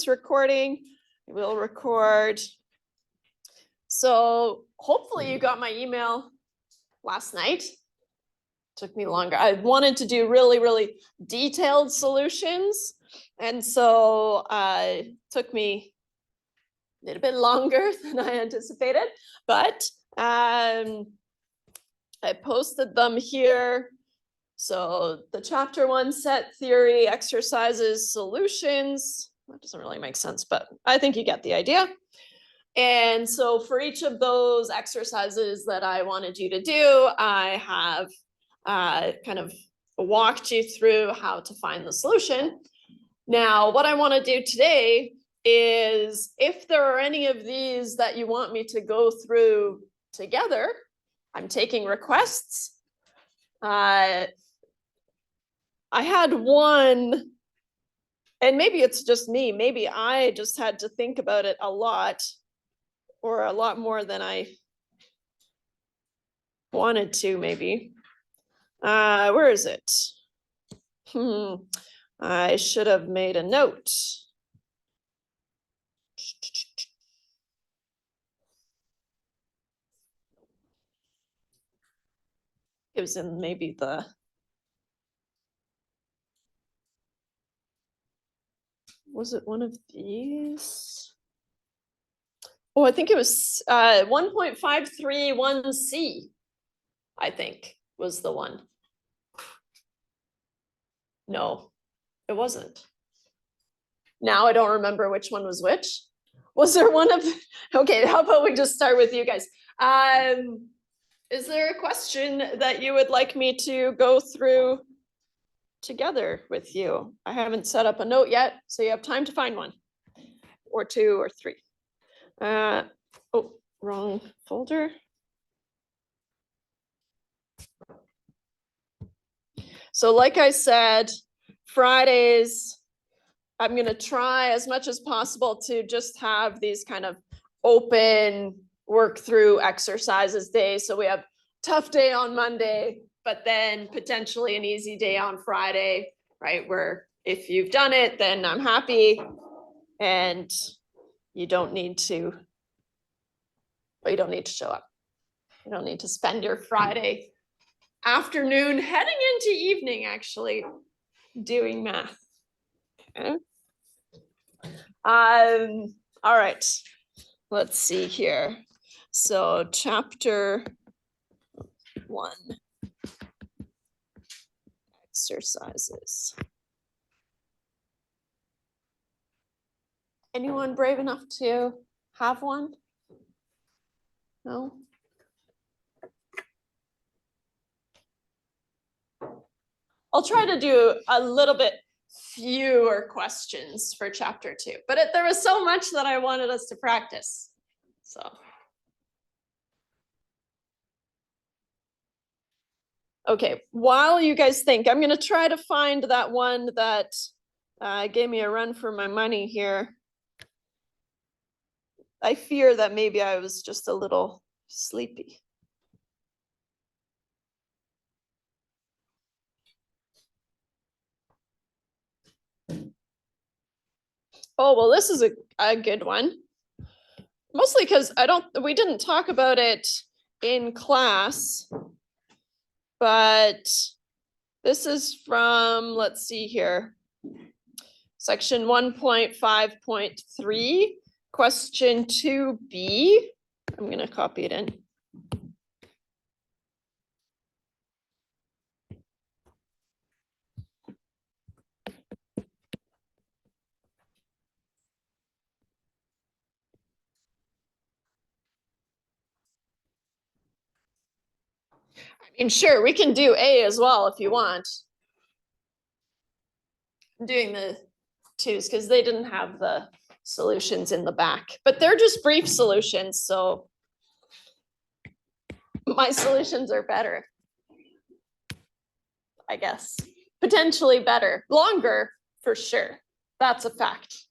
this recording. We'll record. So hopefully you got my email last night. Took me longer. I wanted to do really, really detailed solutions. And so it took me a little bit longer than I anticipated, but I posted them here. So the chapter 1 set theory, exercises, solutions. That doesn't really make sense, but I think you get the idea. And so for each of those exercises that I wanted you to do, I have kind of walked you through how to find the solution. Now, what I want to do today is if there are any of these that you want me to go through together, I'm taking requests. I had one, and maybe it's just me, maybe I just had to think about it a lot, or a lot more than I wanted to, maybe. Where is it? I should have made a note. It was in maybe the, was it one of these? Oh, I think it was 1.531C, I think was the one. No, it wasn't. Now I don't remember which one was which. Was there one of, okay, how about we just start with you guys? Is there a question that you would like me to go through together with you? I haven't set up a note yet, so you have time to find one, or two, or three. Oh, wrong folder. So like I said, Fridays, I'm going to try as much as possible to just have these kind of open work through exercises days. So we have tough day on Monday, but then potentially an easy day on Friday, right? Where if you've done it, then I'm happy and you don't need to, but you don't need to show up. You don't need to spend your Friday afternoon heading into evening actually doing math. Okay. All right, let's see here. So chapter 1, exercises. Anyone brave enough to have one? No? I'll try to do a little bit fewer questions for chapter 2, but there was so much that I wanted us to practice. So. Okay, while you guys think, I'm going to try to find that one that gave me a run for my money here. I fear that maybe I was just a little sleepy. Oh, well, this is a good one. Mostly because we didn't talk about it in class, but this is from, let's see here, section 1.5.3, question 2B. I'm going to copy it in. I mean, sure, we can do A as well if you want. I'm doing the twos because they didn't have the solutions in the back, but they're just brief solutions, so my solutions are better, I guess. Potentially better, longer for sure. That's a fact.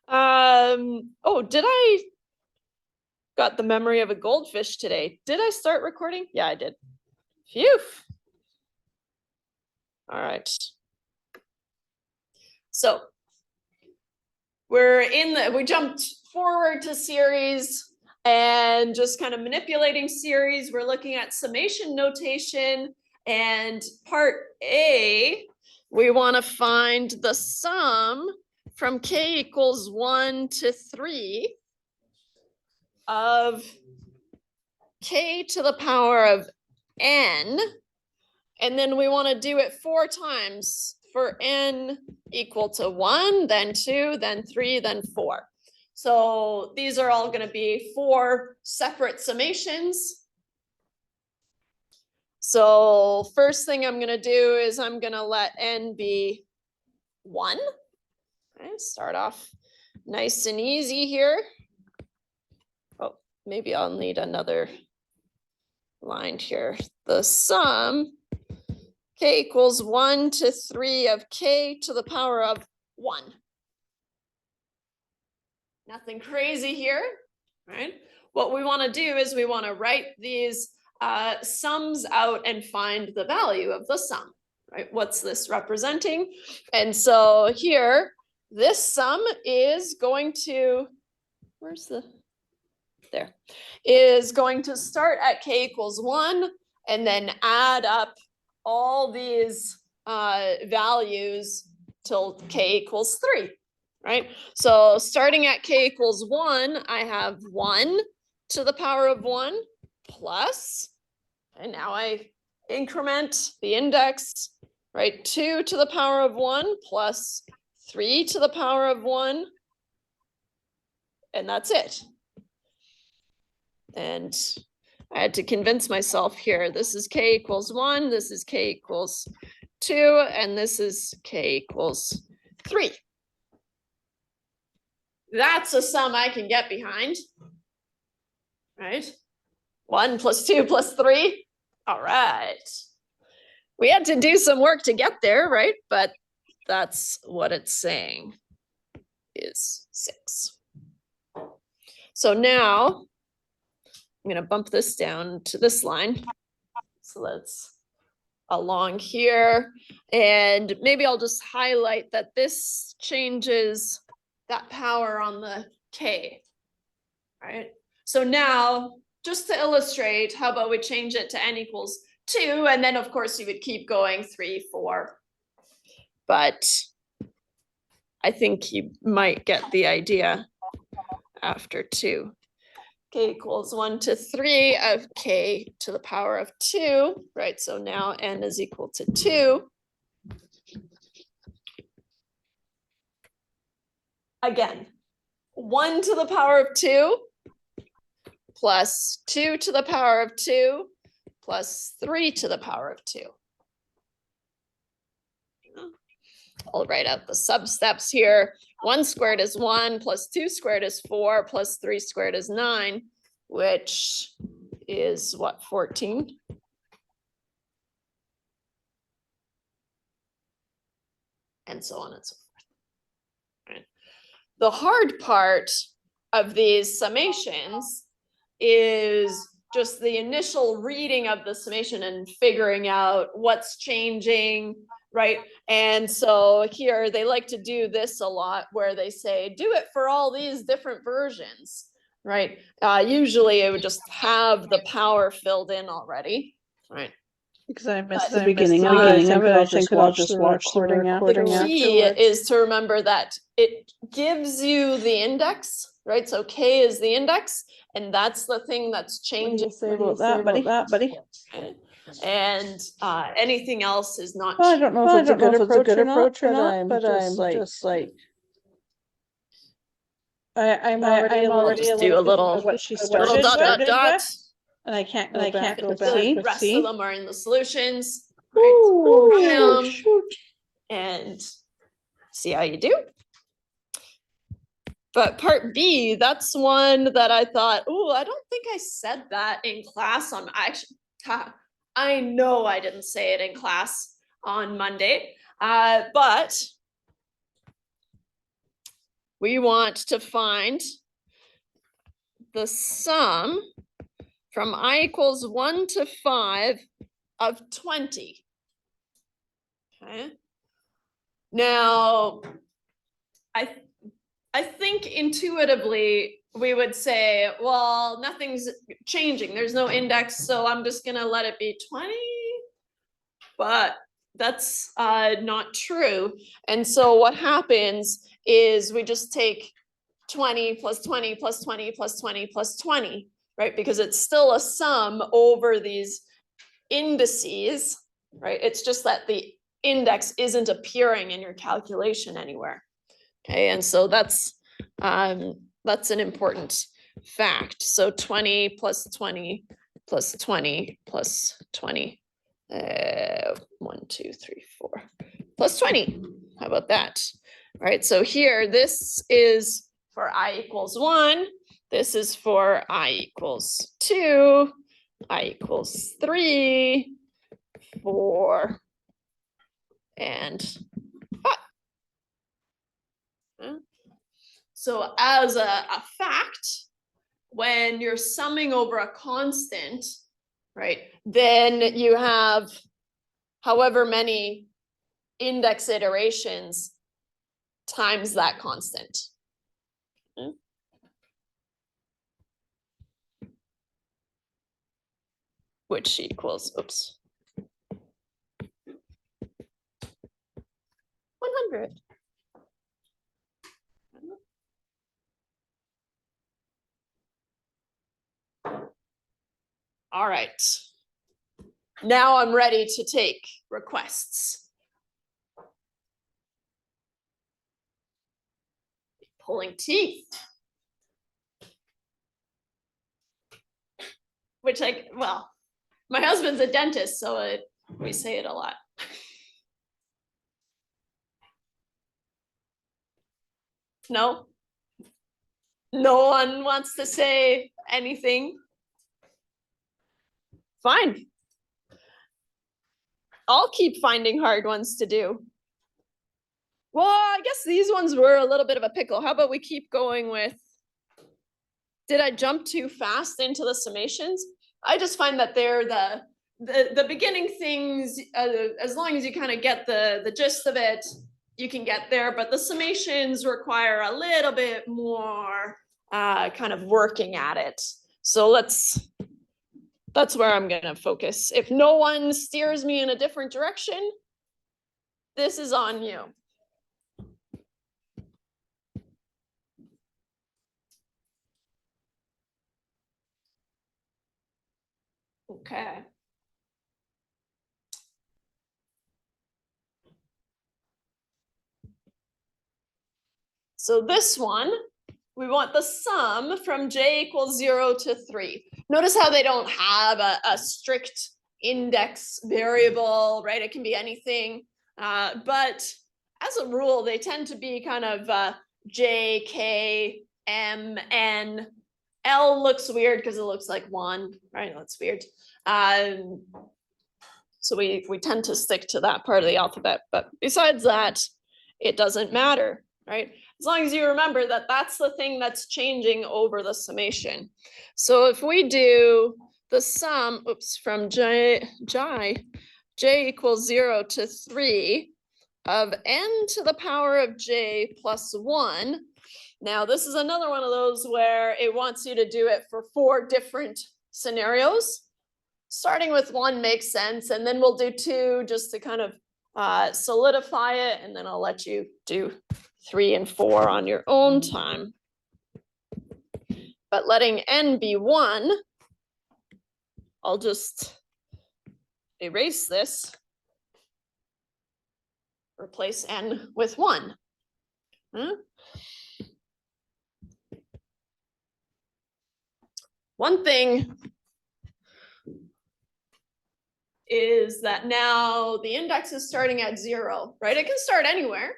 Oh, did I got the memory of a goldfish today? Did I start recording? Yeah, I did. Phew. All right. So we jumped forward to series and just kind of manipulating series. We're looking at summation notation, and part A, we want to find the sum from k equals 1 to 3 of k to the power of n, and then we want to do it 4 times for n equal to 1, then 2, then 3, then 4. So these are all going to be 4 separate summations. So first thing I'm going to do is I'm going to let n be 1. Okay, start off nice and easy here. Oh, maybe I'll need another line here. The sum k equals 1 to 3 of k to the power of 1. Nothing crazy here, right? What we want to do is we want to write these sums out and find the value of the sum, right? What's this representing? And so here, this sum is going to, is going to start at k equals 1 and then add up all these values till k equals 3. Right? So starting at k equals 1, I have 1 to the power of 1 plus, and now I increment the index, right? 2 to the power of 1 plus 3 to the power of 1, and that's it. And I had to convince myself here, this is k equals 1, this is k equals 2, and this is k equals 3. That's a sum I can get behind, right? 1 plus 2 plus 3. All right. We had to do some work to get there, right? But that's what it's saying is 6. So now I'm going to bump this down to this line. So that's along here. And maybe I'll just highlight that this changes that power on the k, right? So now, just to illustrate, how about we change it to n equals 2, and then of course you would keep going 3, 4. But I think you might get the idea after 2. K equals 1 to 3 of k to the power of 2, right? So now n is equal to 2. Again, 1 to the power of 2 plus 2 to the power of 2 plus 3 to the power of 2. I'll write out the sub-steps here. 1 squared is 1, plus 2 squared is 4, plus 3 squared is 9, which is what, 14? And so on and so forth. Right. The hard part of these summations is just the initial reading of the summation and figuring out what's changing, right? And so here they like to do this a lot where they say, do it for all these different versions, right? Usually it would just have the power filled in already, right? Because I missed the beginning of it, I think I'll just watch the recording The key is to remember that it gives you the index, right? So k is the index, and that's the thing that's changing. Say about that, buddy? And anything else is not. Well, I don't know if it's a good approach or not, but I'm just like I'm already do a little what she started dot, and I can't go back to the rest of them are in the solutions. Right? Shoot. And see how you do. But part B, that's one that I thought, oh, I don't think I said that in class on actually. I know I didn't say it in class on Monday, but we want to find the sum from I equals 1 to 5 of 20. Okay. Now, I think intuitively we would say, well, nothing's changing. There's no index, so I'm just gonna let it be 20. But that's not true. And so what happens is we just take 20 plus 20 plus 20 plus 20 plus 20, right? Because it's still a sum over these indices, right? It's just that the index isn't appearing in your calculation anywhere. Okay, and so that's an important fact. So 20 plus 20 plus 20 plus 20. 1, 2, 3, 4 plus 20. How about that? All right, so here this is for I equals 1. This is for I equals 2. I equals 3, 4, and 5. So as a fact, when you're summing over a constant, right, then you have however many index iterations times that constant. Which equals, oops, 100. All right. Now I'm ready to take requests. Pulling teeth. Which well, my husband's a dentist, so we say it a lot. No? No one wants to say anything? Fine. I'll keep finding hard ones to do. Well, I guess these ones were a little bit of a pickle. How about we keep going with, did I jump too fast into the summations? I just find that they're the beginning things, as long as you kind of get the gist of it, you can get there, but the summations require a little bit more kind of working at it. So that's where I'm gonna focus. If no one steers me in a different direction, this is on you. Okay. So this one, we want the sum from j equals 0 to 3. Notice how they don't have a strict index variable, right? It can be anything, but as a rule, they tend to be kind of j, k, m, n. L looks weird because it looks like 1, right? That's weird. So we tend to stick to that part of the alphabet, but besides that, it doesn't matter, right? As long as you remember that that's the thing that's changing over the summation. So if we do the sum, oops, from j equals 0 to 3 of n to the power of j plus 1. Now this is another one of those where it wants you to do it for 4 different scenarios. Starting with 1 makes sense, and then we'll do 2 just to kind of solidify it, and then I'll let you do 3 and 4 on your own time. But letting n be 1, I'll just erase this, replace n with 1. One thing is that now the index is starting at 0, right? It can start anywhere,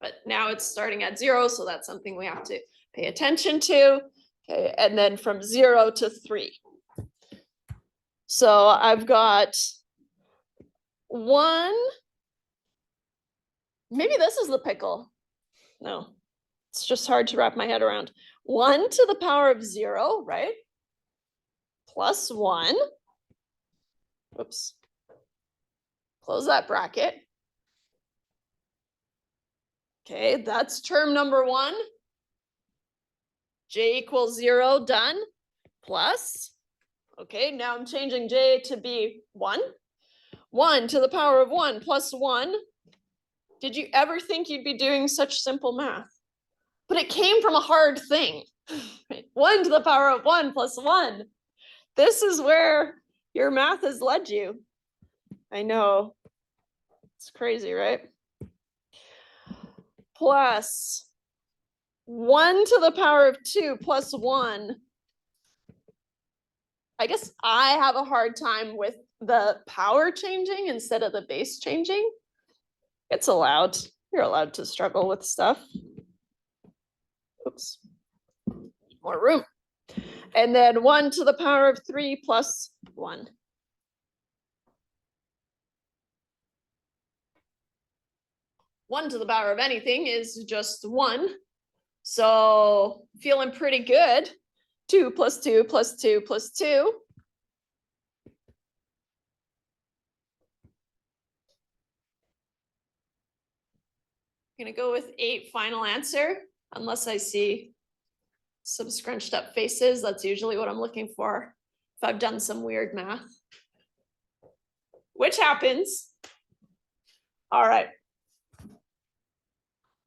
but now it's starting at 0, so that's something we have to pay attention to. Okay, and then from 0 to 3. So I've got 1, maybe this is the pickle. No, it's just hard to wrap my head around. 1 to the power of 0, right? Plus 1. Oops. Close that bracket. Okay, that's term number one. J equals 0, done. Plus, okay, now I'm changing J to be 1. 1 to the power of 1 plus 1. Did you ever think you'd be doing such simple math? But it came from a hard thing. 1 to the power of 1 plus 1. This is where your math has led you. I know. It's crazy, right? Plus 1 to the power of 2 plus 1. I guess I have a hard time with the power changing instead of the base changing. It's allowed. You're allowed to struggle with stuff. Oops. More room. And then 1 to the power of 3 plus 1. One to the power of anything is just 1. So feeling pretty good. 2 plus 2 plus 2 plus 2. I'm gonna go with 8 final answer, unless I see some scrunched up faces. That's usually what I'm looking for if I've done some weird math, which happens. All right.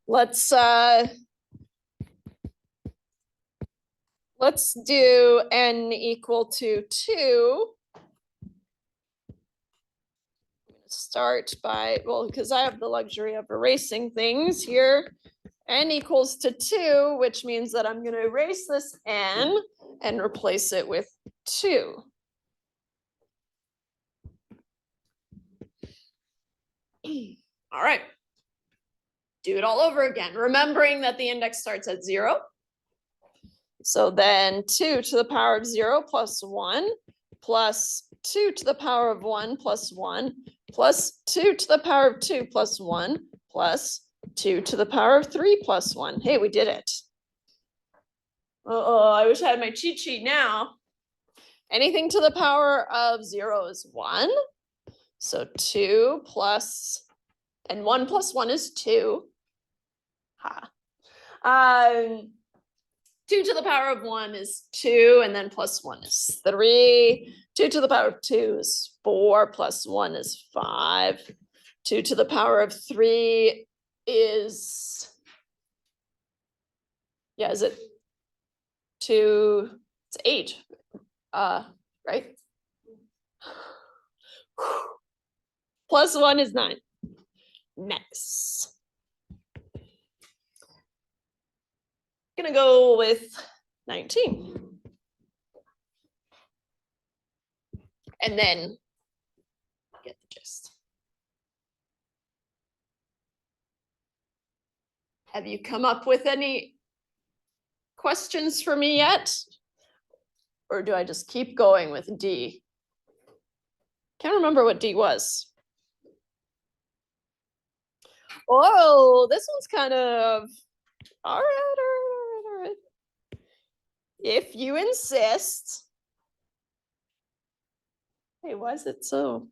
Let's do n equal to 2. Start by, well, because I have the luxury of erasing things here. N equals to 2, which means that I'm going to erase this n and replace it with 2. All right. Do it all over again, remembering that the index starts at 0. So then 2 to the power of 0 plus 1 plus 2 to the power of 1 plus 1 plus 2 to the power of 2 plus 1 plus 2 to the power of 3 plus 1. Hey, we did it. Oh, I wish I had my cheat sheet now. Anything to the power of 0 is 1. So 2 plus, and 1 plus 1 is 2. Ha. 2 to the power of 1 is 2, and then plus 1 is 3. 2 to the power of 2 is 4, plus 1 is 5. 2 to the power of 3 is, yeah, is it 2? It's 8, right? Plus 1 is 9. Nice. Gonna go with 19. And then get the gist. Have you come up with any questions for me yet? Or do I just keep going with D? Can't remember what D was. Oh, this one's kind of, all right. If you insist. Hey, why is it so?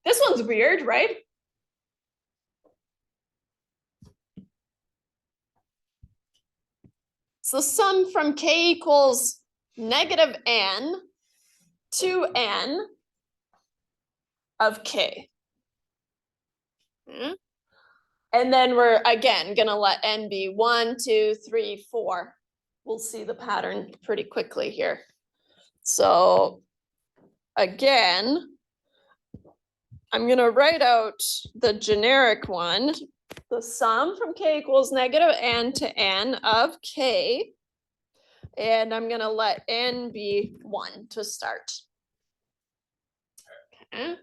This one's weird, right? So sum from k equals negative n to n of k. And then we're again gonna let n be 1, 2, 3, 4. We'll see the pattern pretty quickly here. So again, I'm gonna write out the generic one. The sum from k equals negative n to n of k. And I'm gonna let n be 1 to start. Okay.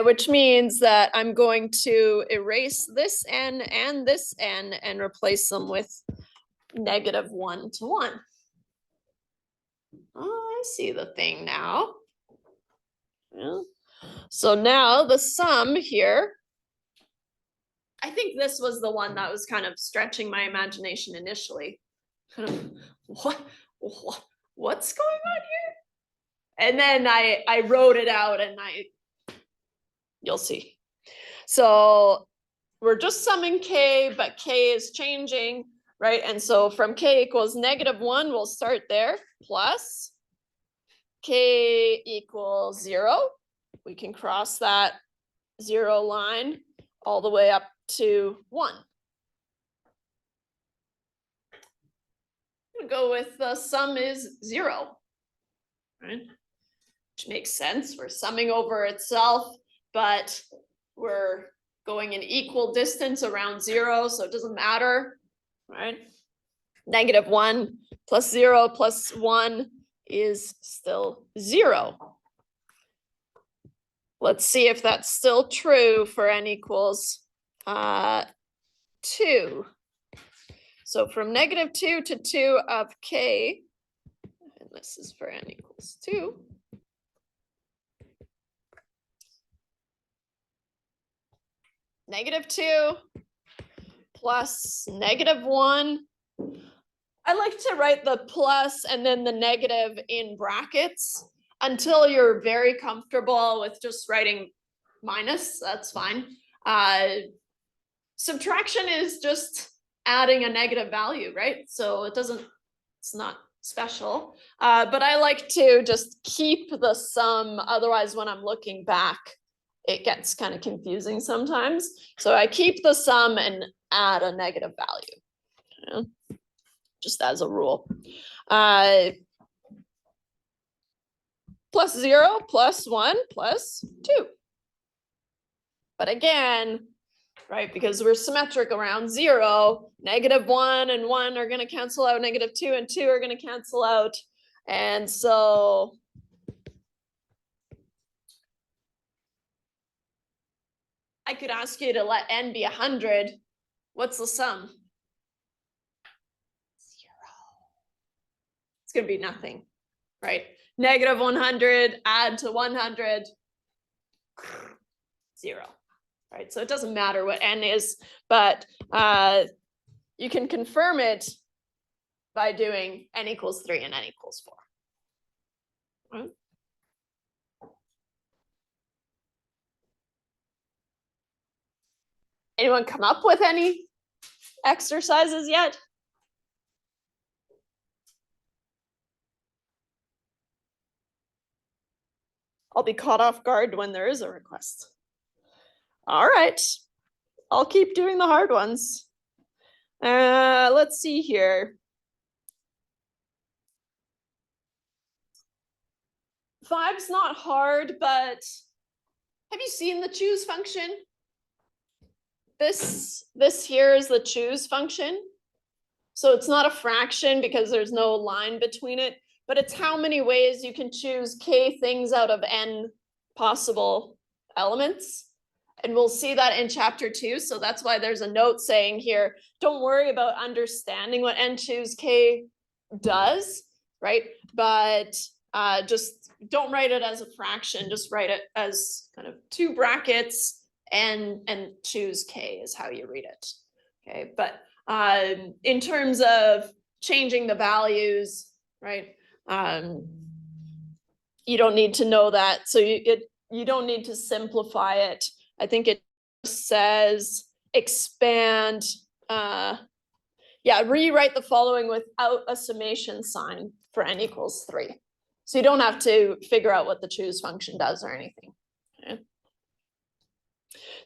Which means that I'm going to erase this n and this n and replace them with negative 1 to 1. Oh, I see the thing now. Yeah. So now the sum here, I think this was the one that was kind of stretching my imagination initially. What? what's going on here? And then I wrote it out and you'll see. So we're just summing k, but k is changing, right? And so from k equals -1, we'll start there, plus k equals 0. We can cross that 0 line all the way up to 1. I'm gonna go with the sum is 0, right? Which makes sense. We're summing over itself, but we're going an equal distance around 0, so it doesn't matter, right? -1 plus 0 plus 1 is still 0. Let's see if that's still true for n equals 2. So from -2 to 2 of k, and this is for n equals 2. -2 plus -1. I like to write the plus and then the negative in brackets until you're very comfortable with just writing minus. That's fine. Subtraction is just adding a negative value, right? So it's not special. But I like to just keep the sum. Otherwise, when I'm looking back, it gets kind of confusing sometimes. So I keep the sum and add a negative value, just as a rule. Plus 0, plus 1, plus 2. But again, right, because we're symmetric around 0, -1 and 1 are going to cancel out, -2 and 2 are going to cancel out. And so I could ask you to let n be 100. What's the sum? 0. It's going to be nothing, right? -100, add to 100, 0, right? So it doesn't matter what n is, but you can confirm it by doing n equals 3 and n equals 4. Right? Anyone come up with any exercises yet? I'll be caught off guard when there is a request. All right, I'll keep doing the hard ones. Let's see here. 5's not hard, but have you seen the choose function? This here is the choose function. So it's not a fraction because there's no line between it, but it's how many ways you can choose k things out of n possible elements. And we'll see that in chapter 2. So that's why there's a note saying here, don't worry about understanding what n choose k does, right? But just don't write it as a fraction, just write it as kind of 2 brackets and choose k is how you read it. Okay, but in terms of changing the values, right? You don't need to know that. So you don't need to simplify it. I think it says expand, rewrite the following without a summation sign for n equals 3. So you don't have to figure out what the choose function does or anything. Okay.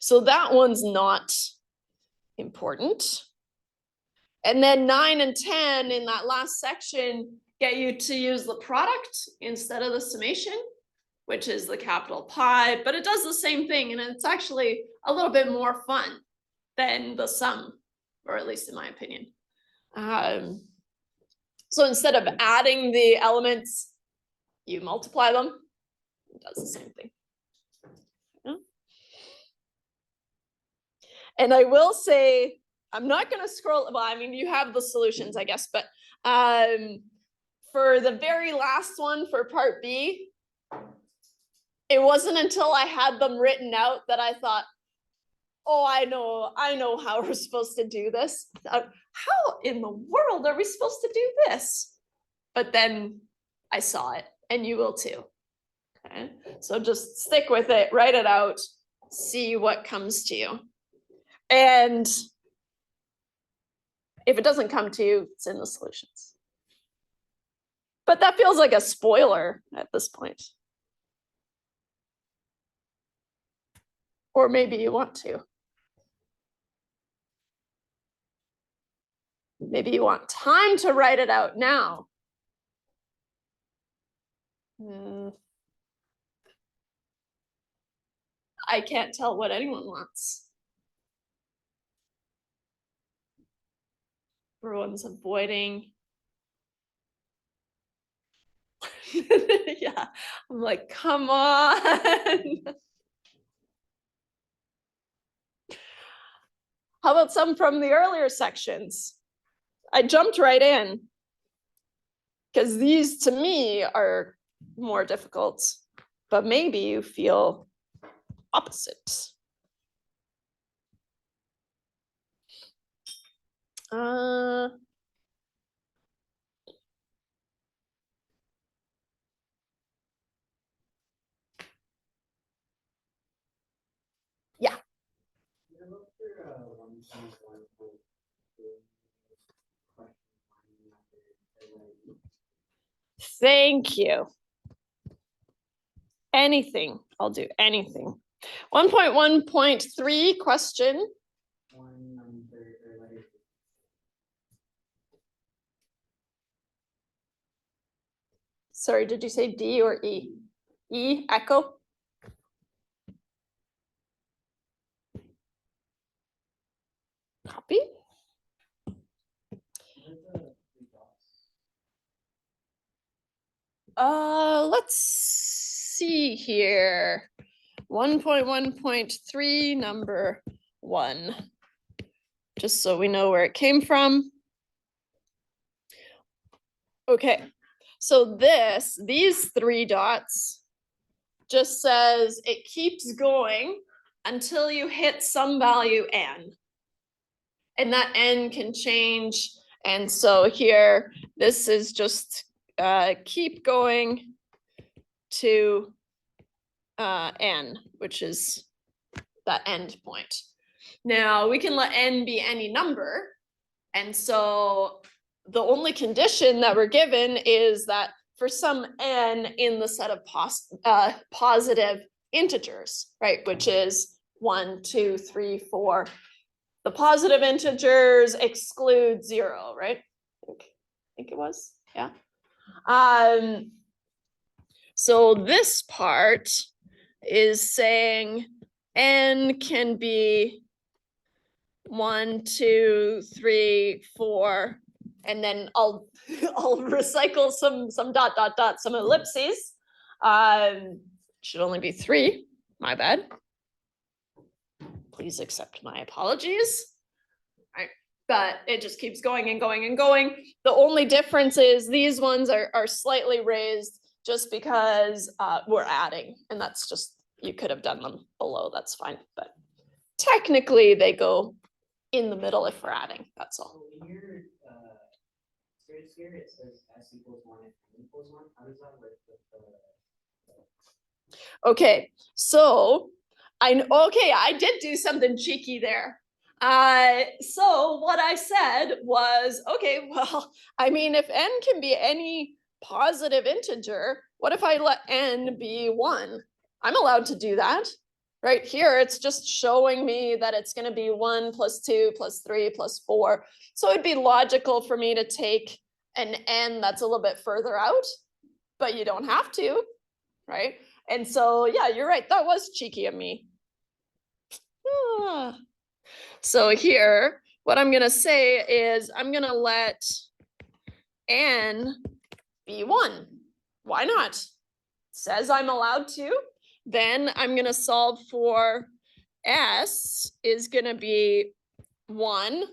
So that one's not important. And then 9 and 10 in that last section get you to use the product instead of the summation, which is the capital pi, but it does the same thing. And it's actually a little bit more fun than the sum, or at least in my opinion. So instead of adding the elements, you multiply them. It does the same thing. Yeah. And I will say, I'm not going to scroll. Well, I mean, you have the solutions, I guess, but for the very last one for part B, it wasn't until I had them written out that I thought, oh, I know how we're supposed to do this. How in the world are we supposed to do this? But then I saw it, and you will too. Okay, so just stick with it, write it out, see what comes to you. And if it doesn't come to you, it's in the solutions. But that feels like a spoiler at this point. Or maybe you want to. Maybe you want time to write it out now. I can't tell what anyone wants. Everyone's avoiding. Yeah, I'm like, come on. How about some from the earlier sections? I jumped right in because these to me are more difficult, but maybe you feel opposite. Yeah. Thank you. Anything, I'll do anything. 1.1.3 question. Sorry, did you say D or E? E, echo? Copy. Let's see here. 1.1.3, number 1. Just so we know where it came from. Okay, so these 3 dots just says it keeps going until you hit some value n. And that n can change. And so here, this is just keep going to n, which is that end point. Now we can let n be any number. And so the only condition that we're given is that for some n in the set of positive integers, right? Which is 1, 2, 3, 4. The positive integers exclude 0, right? I think it was, yeah. So this part is saying n can be 1, 2, 3, 4, and then I'll recycle some some ellipses. Should only be 3. My bad. Please accept my apologies. Right, but it just keeps going and going and going. The only difference is these ones are slightly raised just because we're adding, and that's just, you could have done them below, that's fine, but technically they go in the middle if we're adding, that's all. So in your experience here, it says s equals 1 and n equals 1. How does that work with the... Okay, so I did do something cheeky there. So what I said was, okay, well, I mean, if n can be any positive integer, what if I let n be 1? I'm allowed to do that. Right here, it's just showing me that it's going to be 1 plus 2 plus 3 plus 4. So it'd be logical for me to take an n that's a little bit further out, but you don't have to, right? And so, yeah, you're right. That was cheeky of me. So here, what I'm going to say is I'm going to let n be 1. Why not? It says I'm allowed to. Then I'm going to solve for s is going to be 1.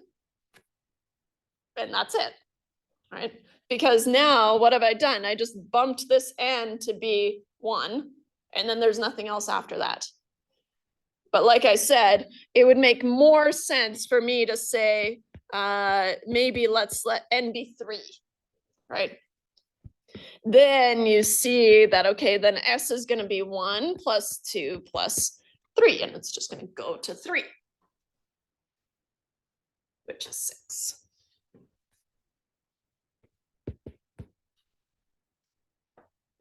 And that's it, right? Because now what have I done? I just bumped this n to be 1. And then there's nothing else after that. But like I said, it would make more sense for me to say, maybe let's let n be 3, right? then you see that, okay, then S is gonna be 1 plus 2 plus 3, and it's just gonna go to 3, which is 6.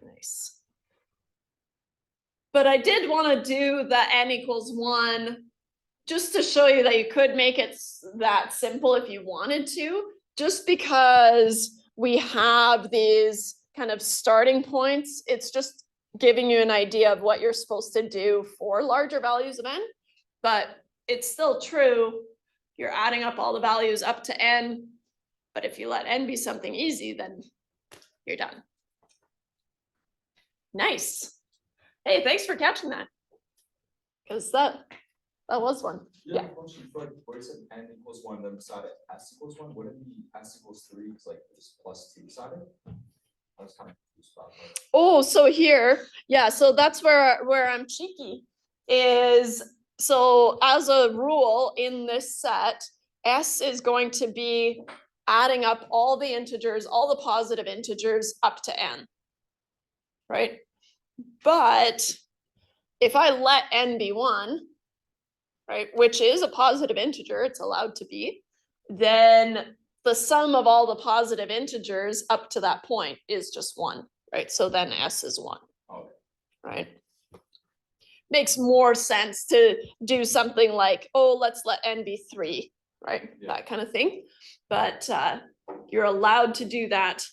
Nice. But I did want to do the n equals 1 just to show you that you could make it that simple if you wanted to, just because we have these kind of starting points. It's just giving you an idea of what you're supposed to do for larger values of n, but it's still true. You're adding up all the values up to n, but if you let n be something easy, then you're done. Nice. Hey, thanks for catching that. Because that was one. Yeah. Question for where it said n equals 1, then beside it s equals 1, wouldn't it be s equals 3? It's like this plus 2 beside it. I was kind of confused about that. Oh, so here, yeah, so that's where I'm cheeky is, so as a rule in this set, S is going to be adding up all the integers, all the positive integers up to n, right? But if I let n be 1, right, which is a positive integer, it's allowed to be, then the sum of all the positive integers up to that point is just 1, right? So then S is 1, Okay. right? Makes more sense to do something like, oh, let's let n be 3, right? Yeah. That kind of thing. But you're allowed to do that,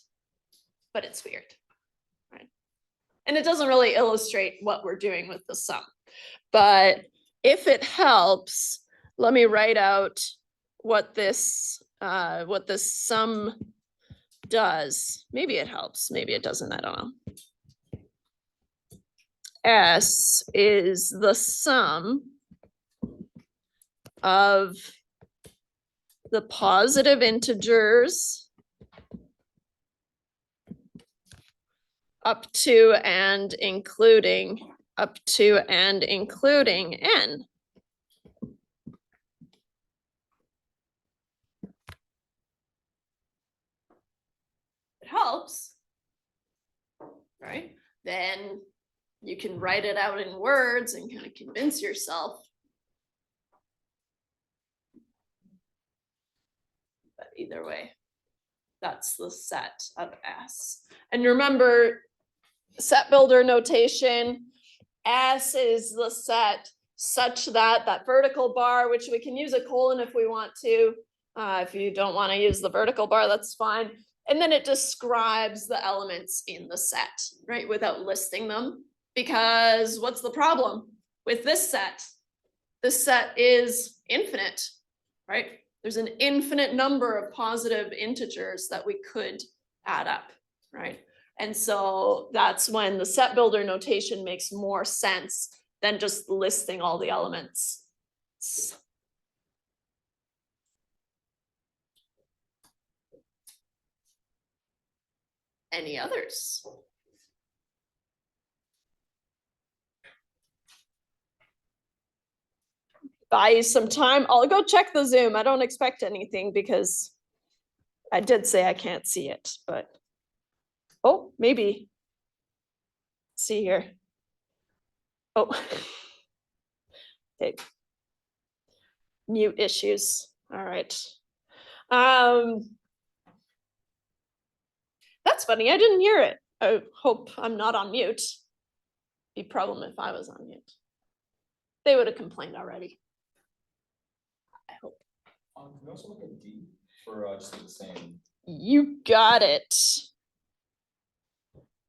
but it's weird, right? And it doesn't really illustrate what we're doing with the sum. But if it helps, let me write out what this sum does. Maybe it helps, maybe it doesn't, I don't know. S is the sum of the positive integers up to and including n. It helps, right? Then you can write it out in words and kind of convince yourself. But either way, that's the set of S. And remember, set builder notation, S is the set such that that vertical bar, which we can use a colon if we want to. If you don't want to use the vertical bar, that's fine. And then it describes the elements in the set, right, without listing them. Because what's the problem with this set? This set is infinite, right? There's an infinite number of positive integers that we could add up, right? And so that's when the set builder notation makes more sense than just listing all the elements. Any others? Buy you some time. I'll go check the Zoom. I don't expect anything because I did say I can't see it, but oh, maybe. See here. Oh, okay. Mute issues. All right. That's funny. I didn't hear it. I hope I'm not on mute. Be a problem if I was on mute. They would have complained already. I hope. Can we also look at D for just the same? You got it.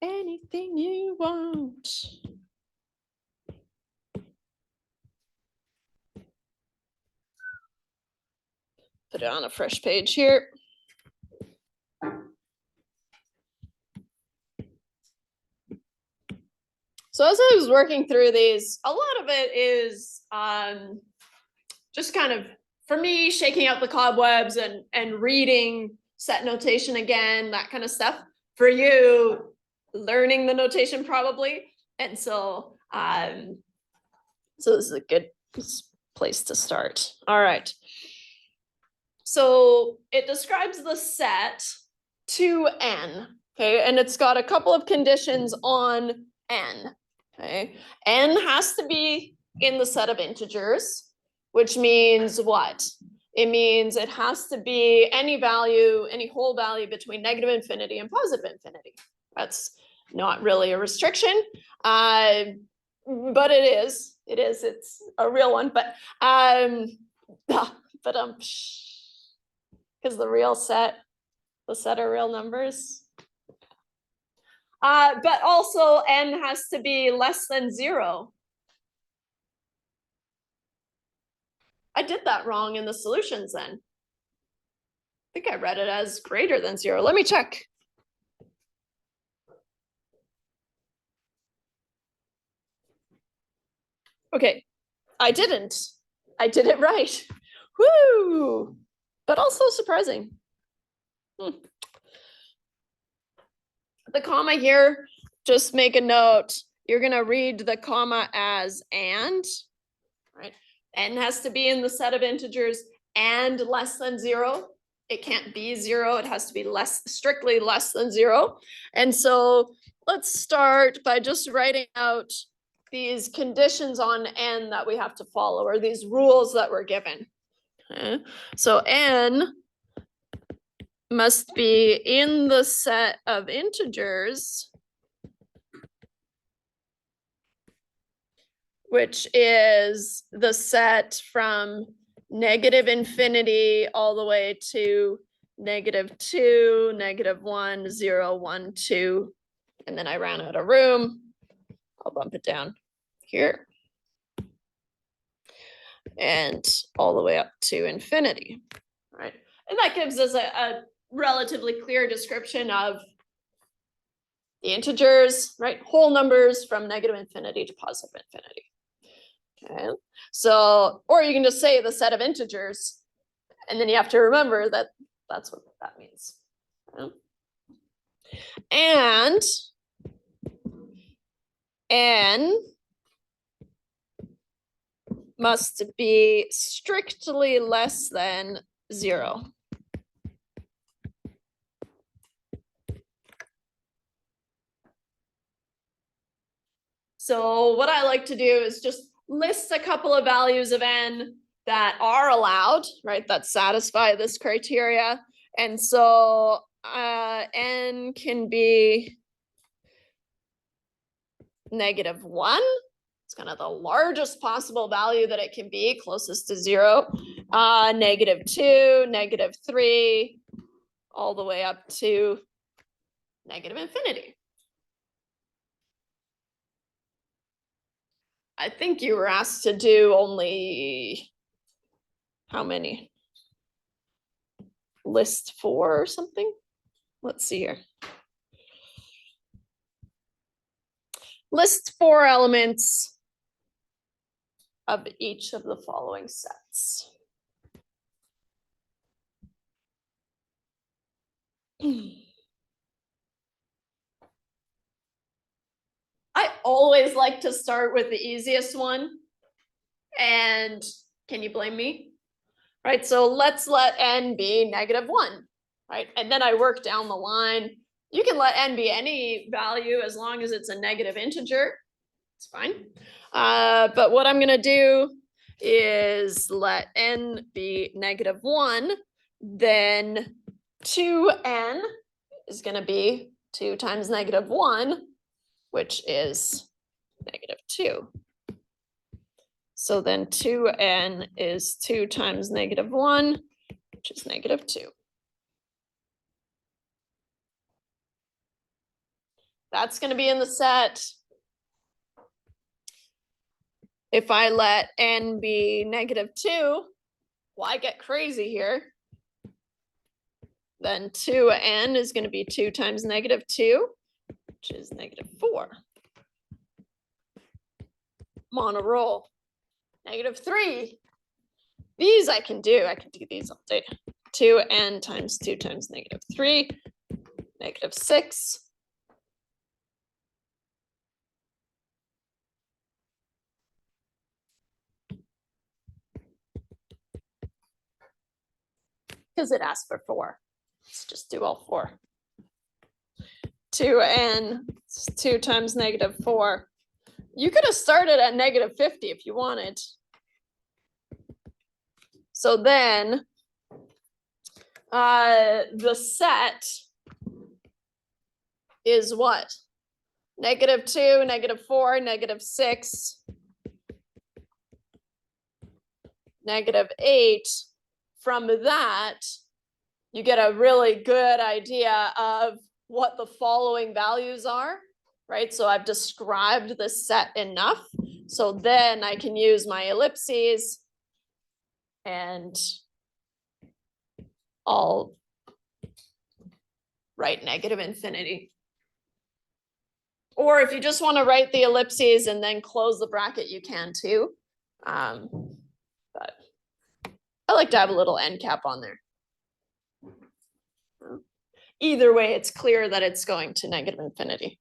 Anything you want. Put it on a fresh page here. So as I was working through these, a lot of it is just kind of, for me, shaking out the cobwebs and reading set notation again, that kind of stuff. For you, learning the notation probably. And so, so this is a good place to start. All right. So it describes the set to n, Okay, and it's got a couple of conditions on n. Okay, n has to be in the set of integers, which means what? It means it has to be any value, any whole value between negative infinity and positive infinity. That's not really a restriction, but it is. It's a real one. But because the set of real numbers. But also n has to be less than 0. I did that wrong in the solutions then. I think I read it as greater than 0. Let me check. Okay, I didn't. I did it right. Woo! But also surprising. The comma here, just make a note. You're gonna read the comma as and, right? N has to be in the set of integers and less than 0. It can't be 0. It has to be strictly less than 0. And so let's start by just writing out these conditions on n that we have to follow, or these rules that we're given. Okay. So n must be in the set of integers, which is the set from negative infinity all the way to -2, -1, 0, 1, 2. And then I ran out of room. I'll bump it down here. And all the way up to infinity, right? And that gives us a relatively clear description of the integers, right? Whole numbers from negative infinity to positive infinity. Okay, so, or you can just say the set of integers, and then you have to remember that that's what that means. Okay. And n must be strictly less than 0. So what I like to do is just list a couple of values of n that are allowed, right, that satisfy this criteria. And so n can be -1. It's kind of the largest possible value that it can be, closest to 0. -2, -3, all the way up to negative infinity. I think you were asked to do only how many? List 4 or something? Let's see here. List 4 elements of each of the following sets. I always like to start with the easiest one. And can you blame me? Right, so let's let n be -1, right? And then I work down the line. You can let n be any value as long as it's a negative integer. It's fine. But what I'm gonna do is let n be -1, then 2n is gonna be 2 times -1, which is -2. So then 2n is 2 times -1, which is -2. That's going to be in the set. If I let n be -2, why get crazy here? Then 2n is going to be 2 times -2, which is -4. I'm on a roll. -3. These I can do. I can do these all day. 2n times 2 times -3, -6. Because it asked for 4. Let's just do all 4. 2n, 2 times -4. You could have started at -50 if you wanted. So then the set is what? -2, -4, -6, -8. From that, you get a really good idea of what the following values are, right? So I've described the set enough. So then I can use my ellipses and I'll write -infinity. Or if you just want to write the ellipses and then close the bracket, you can too. But I like to have a little end cap on there. Either way, it's clear that it's going to -infinity.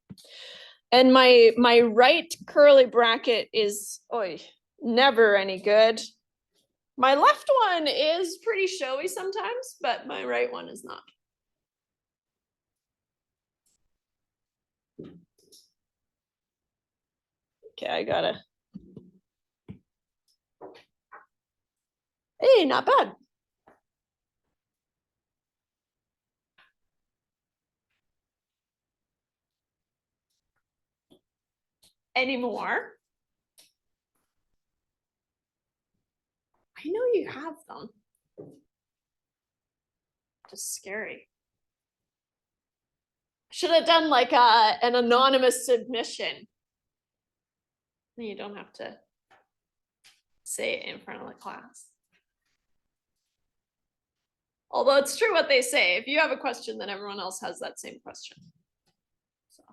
And my right curly bracket is never any good. My left one is pretty showy sometimes, but my right one is not. Okay, I gotta. Hey, not bad. Any more? I know you have them. Just scary. Should have done like an anonymous submission. You don't have to say it in front of the class. Although it's true what they say. If you have a question, then everyone else has that same question. So.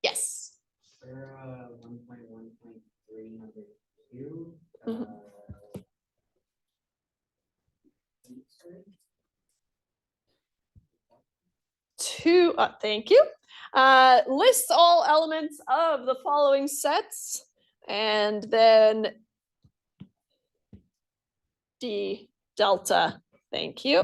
Yes. For 1.1.3 number 2, Thank you. List all elements of the following sets and then d delta. Thank you.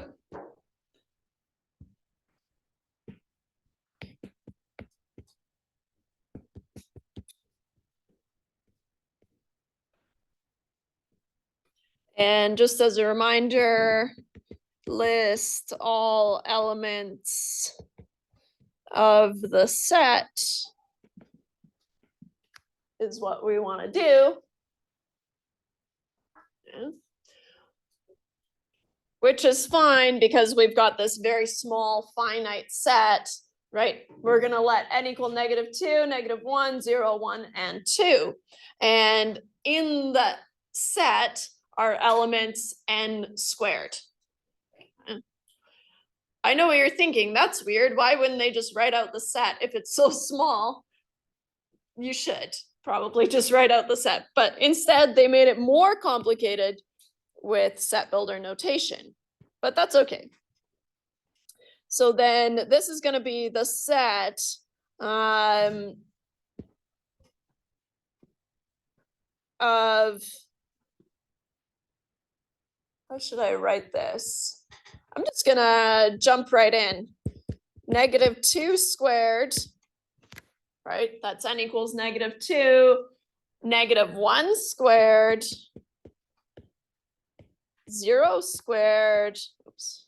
And just as a reminder, list all elements of the set is what we want to do. Yeah. Which is fine because we've got this very small finite set, right? We're going to let n equal -2, -1, 0, 1, and 2. And in the set are elements n squared. I know what you're thinking. That's weird. Why wouldn't they just write out the set if it's so small? You should probably just write out the set. But instead, they made it more complicated with set builder notation. But that's okay. So then this is going to be the set of, how should I write this? I'm just going to jump right in. -2 squared, right? That's n equals -2, -1 squared, 0 squared, oops,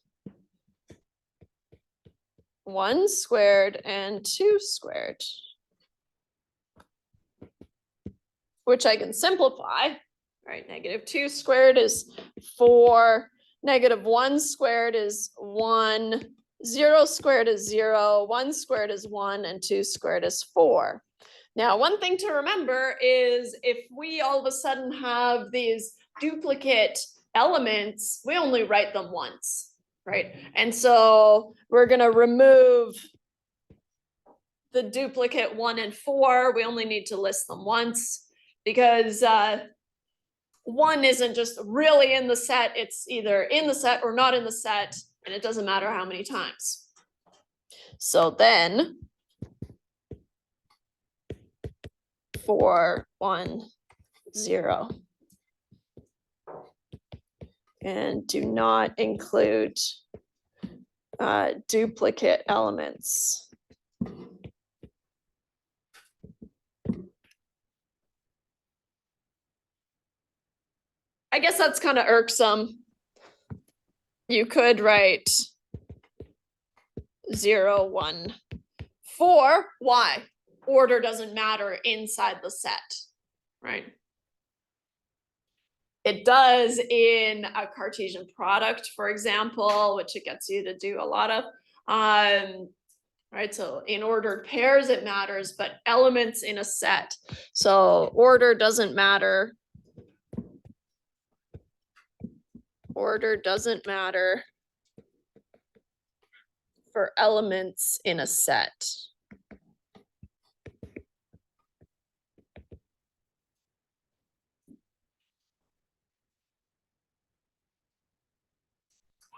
1 squared, and 2 squared, which I can simplify, right? -2 squared is 4, -1 squared is 1, 0 squared is 0, 1 squared is 1, and 2 squared is 4. Now, one thing to remember is if we all of a sudden have these duplicate elements, we only write them once, right? And so we're going to remove the duplicate 1 and 4. We only need to list them once because 1 isn't just really in the set. It's either in the set or not in the set, and it doesn't matter how many times. So then 4, 1, 0. And do not include duplicate elements. I guess that's kind of irksome. You could write 0, 1, 4. Why? Order doesn't matter inside the set, right? It does in a Cartesian product, for example, which it gets you to do a lot of. Right, so in ordered pairs, it matters, but elements in a set. So order doesn't matter. Order doesn't matter for elements in a set.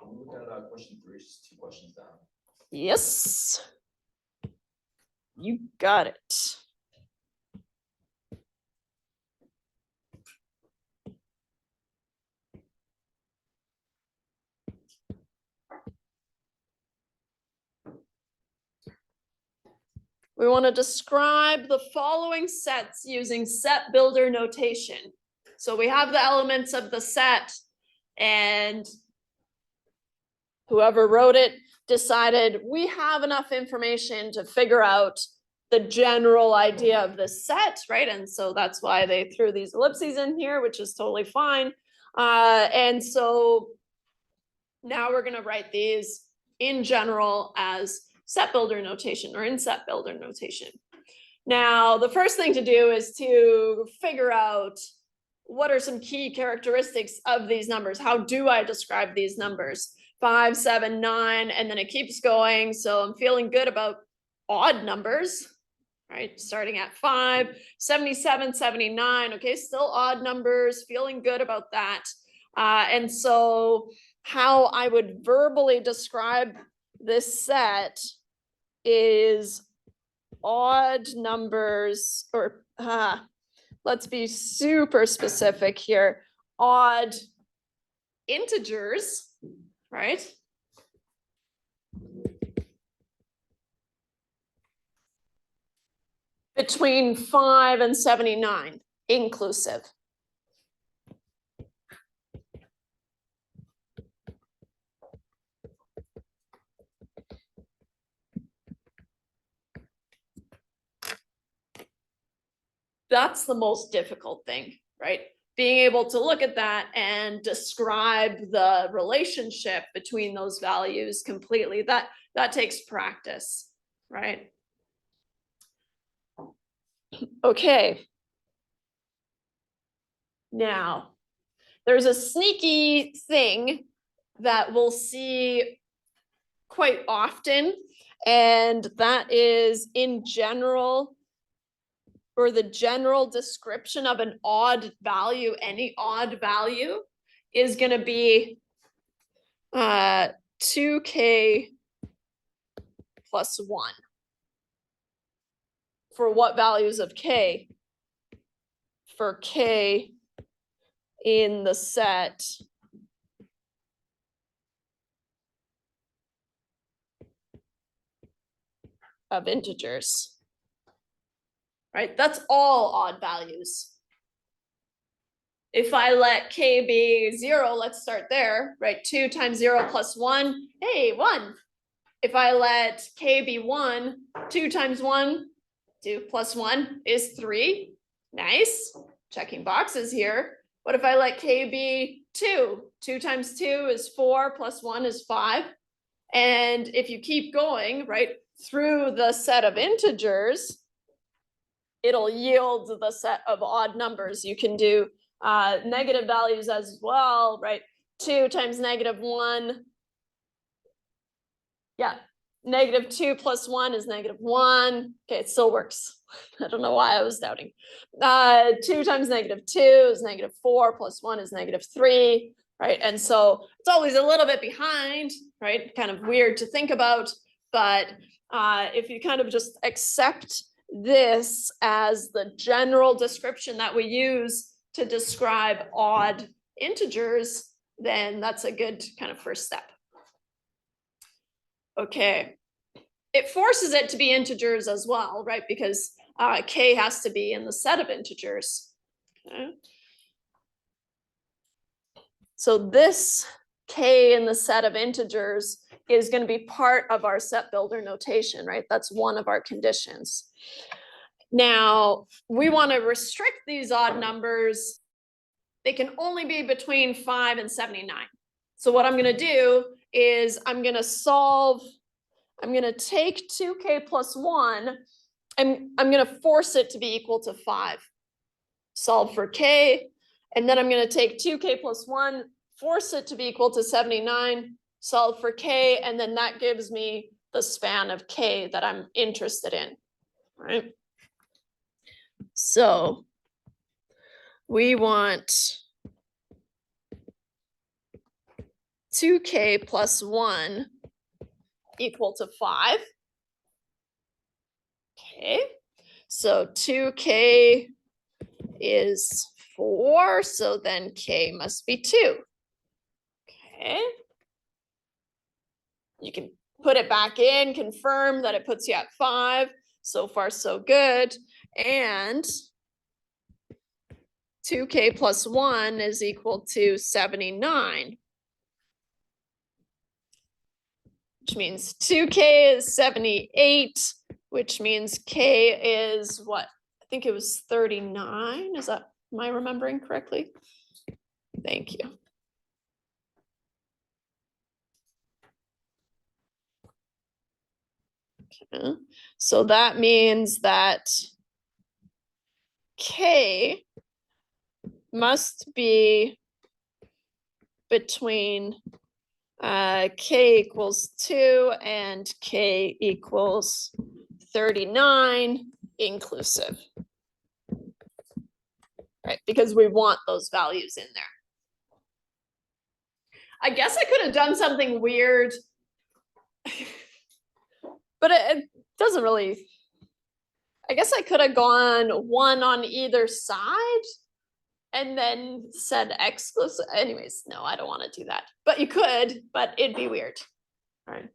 When we look at question 3, it's just 2 questions down. Yes. You got it. We want to describe the following sets using set builder notation. So we have the elements of the set, and whoever wrote it decided we have enough information to figure out the general idea of the set, right? And so that's why they threw these ellipses in here, which is totally fine. And so now we're going to write these in general as set builder notation or in set builder notation. Now, the first thing to do is to figure out what are some key characteristics of these numbers. How do I describe these numbers? 5, 7, 9, and then it keeps going. So I'm feeling good about odd numbers, right? Starting at 5, 77, 79. Okay, still odd numbers, feeling good about that. And so how I would verbally describe this set is odd numbers, or let's be super specific here, odd integers, right? Between 5 and 79, inclusive. That's the most difficult thing, right? Being able to look at that and describe the relationship between those values completely, that takes practice, right? Okay. Now, there's a sneaky thing that we'll see quite often, and that is in general, or the general description of an odd value, any odd value is going to be 2k plus 1. For what values of k? For k in the set of integers. Right, that's all odd values. If I let k be 0, let's start there, right? 2 times 0 plus 1, hey, 1. If I let k be 1, 2 times 1, 2 plus 1 is 3. Nice, checking boxes here. What if I let k be 2? 2 times 2 is 4, plus 1 is 5. And if you keep going, right, through the set of integers, it'll yield the set of odd numbers. You can do negative values as well, right? 2 times negative 1. Yeah, negative 2 plus 1 is negative 1. Okay, it still works. I don't know why I was doubting. 2 times negative 2 is negative 4, plus 1 is negative 3, right? And so it's always a little bit behind, right? Kind of weird to think about, but if you kind of just accept this as the general description that we use to describe odd integers, then that's a good kind of first step. Okay. It forces it to be integers as well, right? Because k has to be in the set of integers. Okay. So this k in the set of integers is going to be part of our set builder notation, right? That's one of our conditions. Now, we want to restrict these odd numbers. They can only be between 5 and 79. So what I'm going to do is I'm going to take 2k plus 1, and I'm going to force it to be equal to 5. Solve for k, and then I'm going to take 2k plus 1, force it to be equal to 79, solve for k, and then that gives me the span of k that I'm interested in, right? So we want 2k plus 1 equal to 5. Okay, so 2k is 4, so then k must be 2. Okay. You can put it back in, confirm that it puts you at 5. So far, so good. And 2k plus 1 is equal to 79. Which means 2k is 78, which means k is what? I think it was 39. Is that, am I remembering correctly? Thank you. Okay. So that means that k must be between k equals 2 and k equals 39 inclusive. Right, because we want those values in there. I guess I could have done something weird, but it doesn't really. I guess I could have gone 1 on either side and then said exclusive. Anyways, no, I don't want to do that. But you could, but it'd be weird. All right.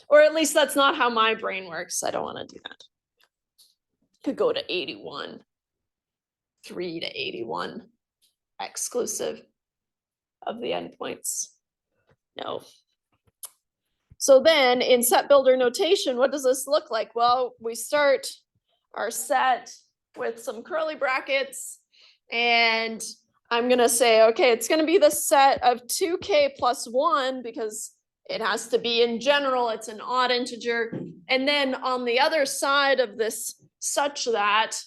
Or at least that's not how my brain works. I don't want to do that. Could go to 81. 3 to 81 exclusive of the endpoints. No. So then in set builder notation, what does this look like? Well, we start our set with some curly brackets, and I'm going to say, okay, it's going to be the set of 2k plus 1 because it has to be in general, it's an odd integer. And then on the other side of this, such that,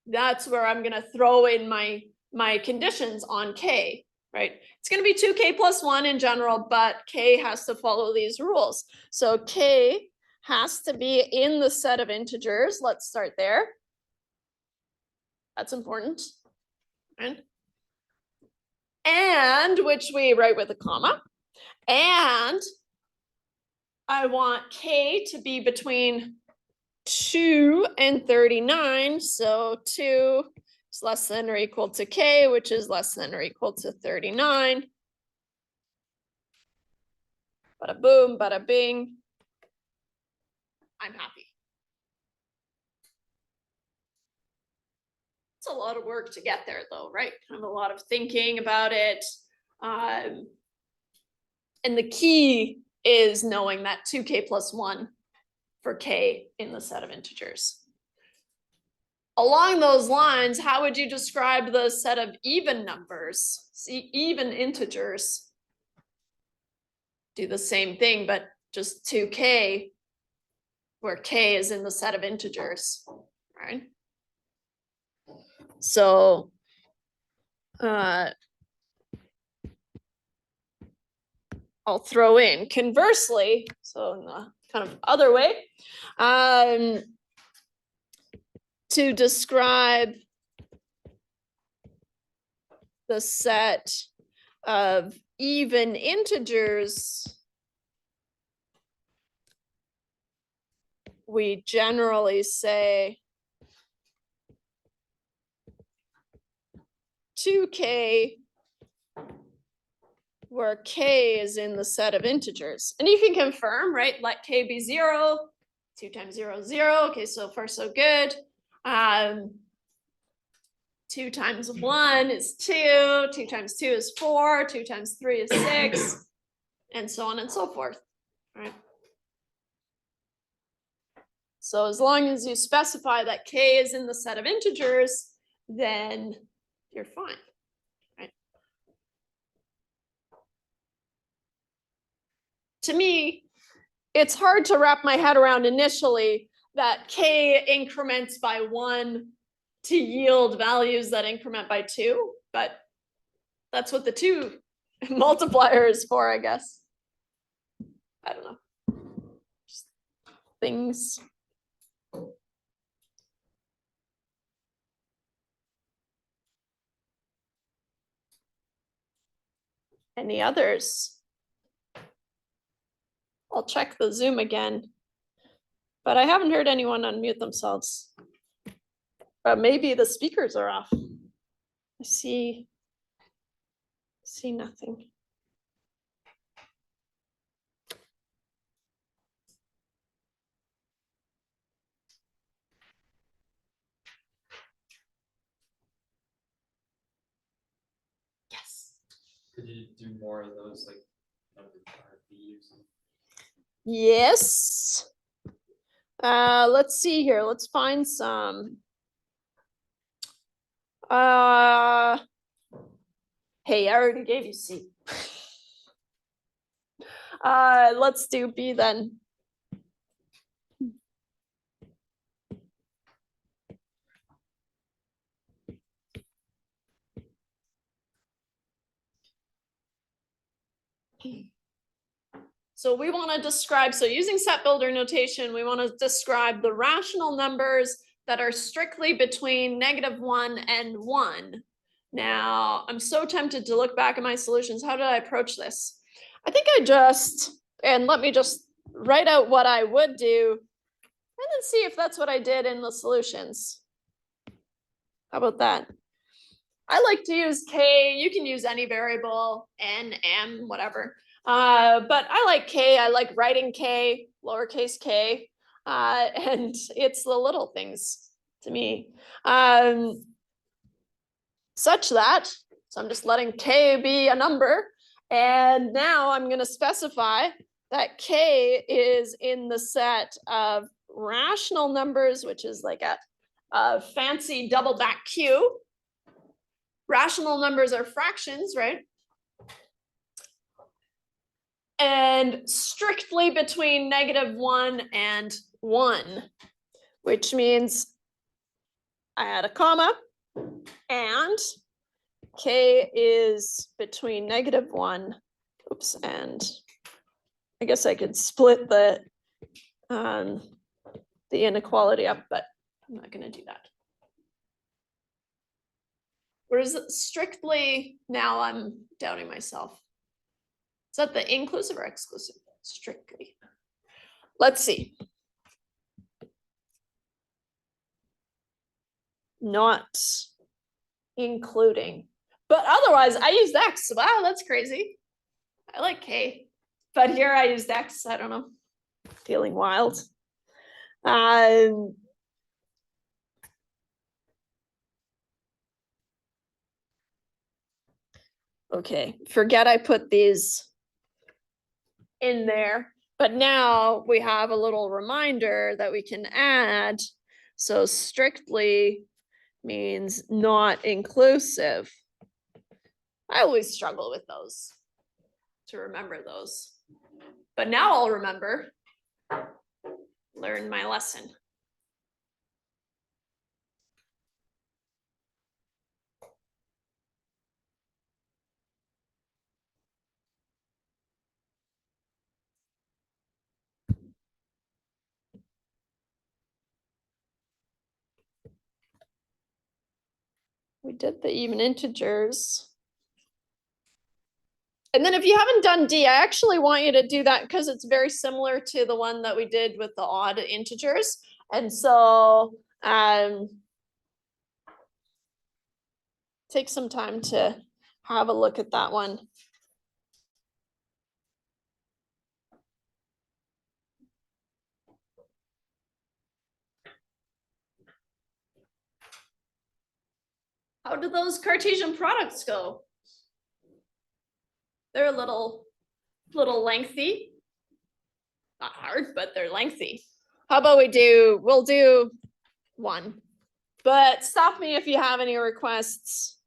that's where I'm going to throw in my conditions on k, right? It's going to be 2k plus 1 in general, but k has to follow these rules. So k has to be in the set of integers. Let's start there. That's important. Right? And which we write with a comma. And I want k to be between 2 and 39. So 2 is less than or equal to k, which is less than or equal to 39. Bada boom, bada bing. I'm happy. It's a lot of work to get there though, right? Kind of a lot of thinking about it. And the key is knowing that 2k plus 1 for k in the set of integers. Along those lines, how would you describe the set of even numbers? See, even integers do the same thing, but just 2k, where k is in the set of integers, right? So I'll throw in conversely, so in the kind of other way, to describe the set of even integers, we generally say 2k where k is in the set of integers. And you can confirm, right? Let k be 0, 2 times 0 is 0. Okay, so far so good. 2 times 1 is 2, 2 times 2 is 4, 2 times 3 is 6, and so on and so forth, right? So as long as you specify that k is in the set of integers, then you're fine, right? To me, it's hard to wrap my head around initially that k increments by 1 to yield values that increment by 2, but that's what the 2 multiplier is for, I guess. I don't know. Just things. Any others? I'll check the Zoom again, but I haven't heard anyone unmute themselves. But maybe the speakers are off. I see nothing. Yes. Could you do more of those, like, RVs? Yes. Let's see here. Let's find some. Hey, I already gave you C. Let's do B then. So we want to describe, so using set builder notation, we want to describe the rational numbers that are strictly between -1 and 1. Now, I'm so tempted to look back at my solutions. How did I approach this? I think and let me just write out what I would do and then see if that's what I did in the solutions. How about that? I like to use k. You can use any variable, n, m, whatever. But I like k. I like writing k, lowercase k, and it's the little things to me. Such that, so I'm just letting k be a number, and now I'm going to specify that k is in the set of rational numbers, which is like a fancy double back Q. Rational numbers are fractions, right? And strictly between -1 and 1, which means I add a comma and k is between -1, oops, and I guess I could split the inequality up, but I'm not going to do that. Whereas strictly, now I'm doubting myself. Is that the inclusive or exclusive? Strictly. Let's see. Not including. But otherwise, I used X. Wow, that's crazy. I like K. But here I used X. I don't know. Feeling wild. Okay, forget I put these in there, but now we have a little reminder that we can add. So strictly means not inclusive. I always struggle with those, to remember those. But now I'll remember, learn my lesson. We did the even integers. And then if you haven't done D, I actually want you to do that because it's very similar to the one that we did with the odd integers. And so take some time to have a look at that one. How do those Cartesian products go? They're a little lengthy. Not hard, but they're lengthy. How about we'll do one. But stop me if you have any requests.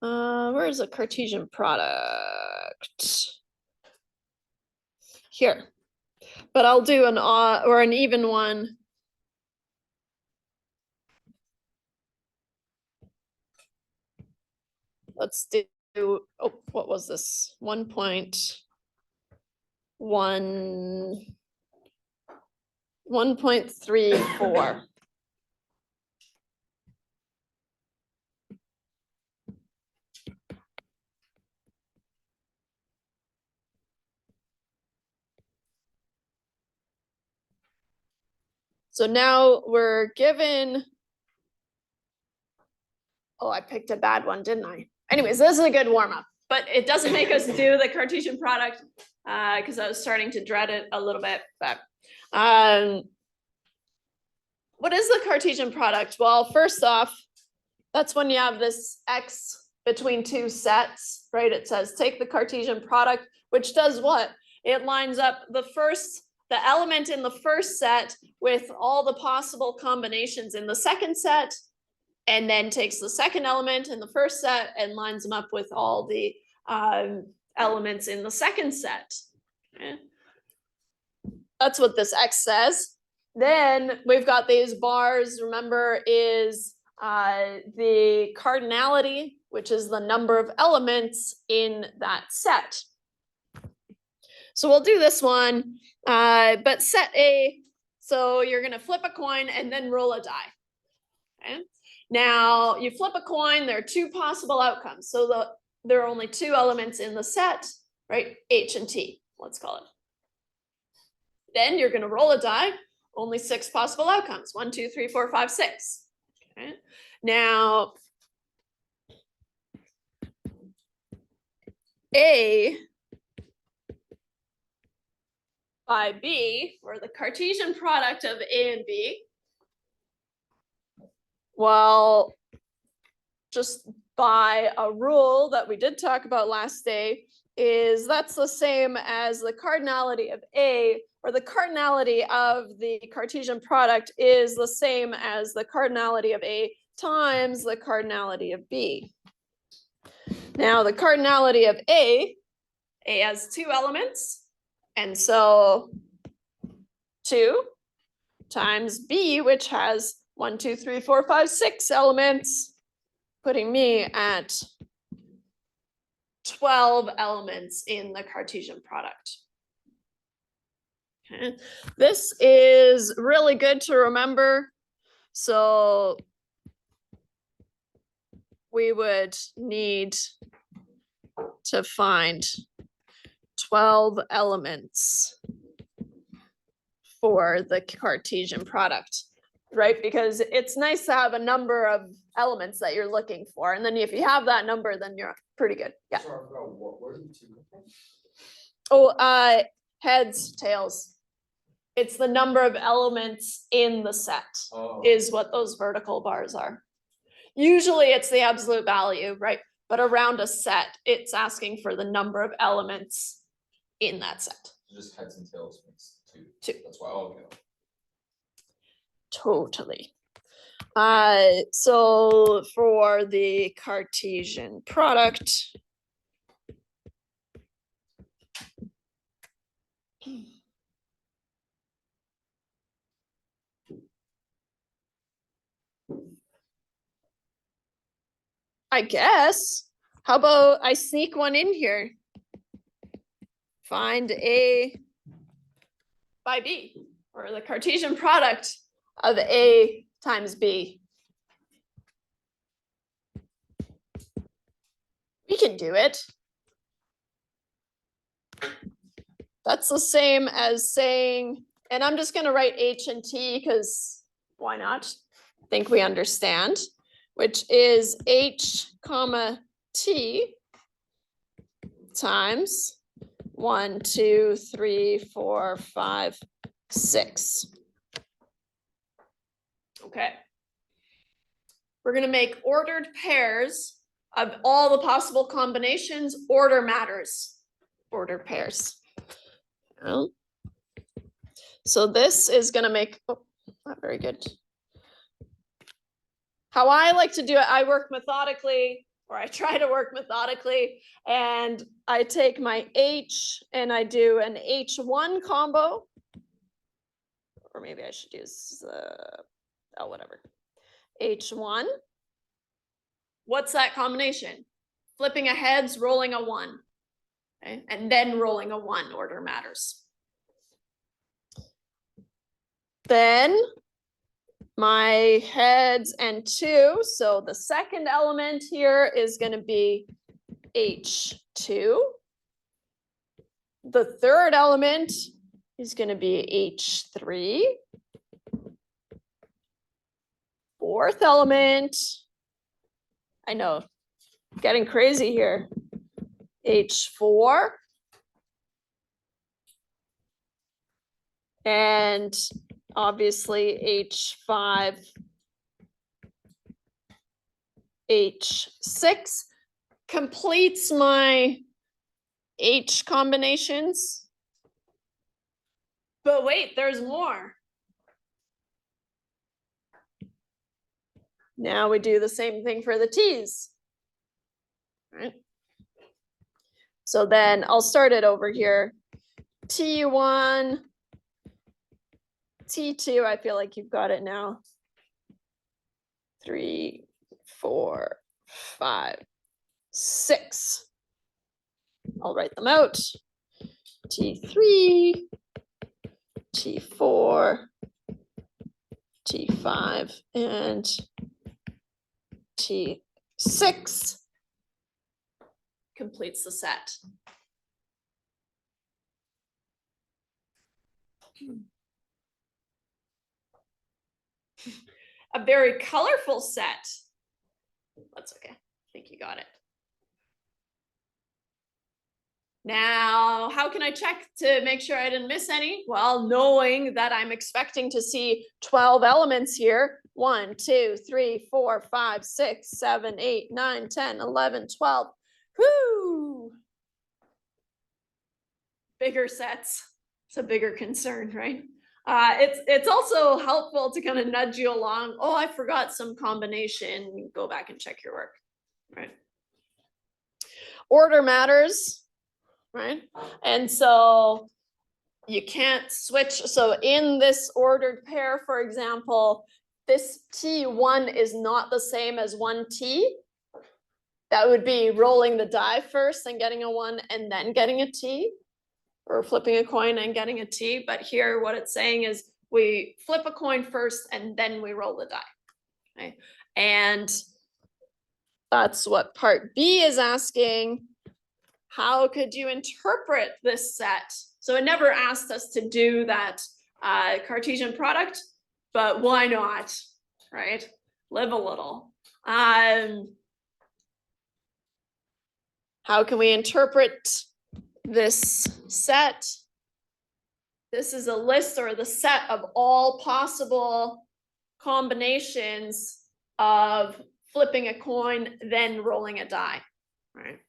Where's a Cartesian product? Here. But I'll do an odd or an even one. Let's do, oh, what was this? 1.34. So now we're given, oh, I picked a bad one, didn't I? Anyways, this is a good warm up, but it doesn't make us do the Cartesian product because I was starting to dread it a little bit. But what is the Cartesian product? Well, first off, that's when you have this X between two sets, right? It says take the Cartesian product, which does what? It lines up the element in the first set with all the possible combinations in the second set, and then takes the second element in the first set and lines them up with all the elements in the second set. Okay. That's what this X says. Then we've got these bars, remember, is the cardinality, which is the number of elements in that set. So we'll do this one, but set A, so you're gonna flip a coin and then roll a die. Okay. Now you flip a coin, there are two possible outcomes. So there are only two elements in the set, right? H and T, let's call it. Then you're gonna roll a die, only 6 possible outcomes. 1, 2, 3, 4, 5, 6. Okay. Now, A by B, or the Cartesian product of A and B, well, just by a rule that we did talk about last day, is that's the same as the cardinality of A, or the cardinality of the Cartesian product is the same as the cardinality of A times the cardinality of B. Now the cardinality of A has 2 elements, and so 2 times B, which has 1, 2, 3, 4, 5, 6 elements, putting me at 12 elements in the Cartesian product. Okay. This is really good to remember. So we would need to find 12 elements for the Cartesian product, right? Because it's nice to have a number of elements that you're looking for. And then if you have that number, then you're pretty good. Yeah. Sorry, I forgot, where did the 2 come from? Oh, heads, tails. It's the number of elements in the set is what those vertical bars are. Usually it's the absolute value, right? But around a set, it's asking for the number of elements in that set. Just heads and tails makes 2. 2. That's why, okay. Totally. So for the Cartesian product, I guess, how about I sneak one in here? Find A by B, or the Cartesian product of A times B. We can do it. That's the same as saying, and I'm just going to write H and T because why not? I think we understand, which is H comma T times 1, 2, 3, 4, 5, 6. Okay. We're gonna make ordered pairs of all the possible combinations. Order matters. Ordered pairs. Well, so this is gonna make, oh, not very good. How I like to do it, I work methodically, or I try to work methodically, and I take my H and I do an H1 combo, or maybe I should use, oh, whatever. H1. What's that combination? Flipping a heads, rolling a 1, okay? And then rolling a 1, order matters. Then my heads and 2, so the second element here is going to be H2. The third element is going to be H3. Fourth element, I know, getting crazy here, H4. And obviously H5, H6 completes my H combinations. But wait, there's more. Now we do the same thing for the T's. Right? So then I'll start it over here. T1, T2, I feel like you've got it now. 3, 4, 5, 6. I'll write them out. T3, T4, T5, and T6 completes the set. A very colorful set. That's okay. I think you got it. Now, how can I check to make sure I didn't miss any? Well, knowing that I'm expecting to see 12 elements here. 1, 2, 3, 4, 5, 6, 7, 8, 9, 10, 11, 12. Whoo! Bigger sets. It's a bigger concern, right? It's also helpful to kind of nudge you along. Oh, I forgot some combination. Go back and check your work, right? Order matters, right? And so you can't switch. So in this ordered pair, for example, this T1 is not the same as 1T. That would be rolling the die first and getting a 1 and then getting a T, or flipping a coin and getting a T. But here what it's saying is we flip a coin first and then we roll the die. Okay? And that's what part B is asking. How could you interpret this set? So it never asked us to do that Cartesian product, but why not, right? Live a little. How can we interpret this set? This is a list or the set of all possible combinations of flipping a coin, then rolling a die, right?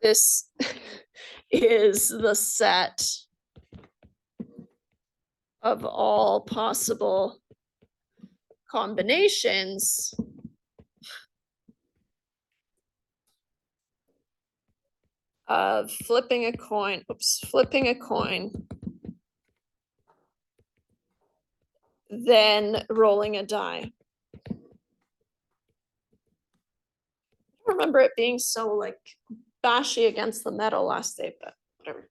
This is the set of all possible combinations of flipping a coin, then rolling a die. I don't remember it being so like bashy against the metal last day, but whatever.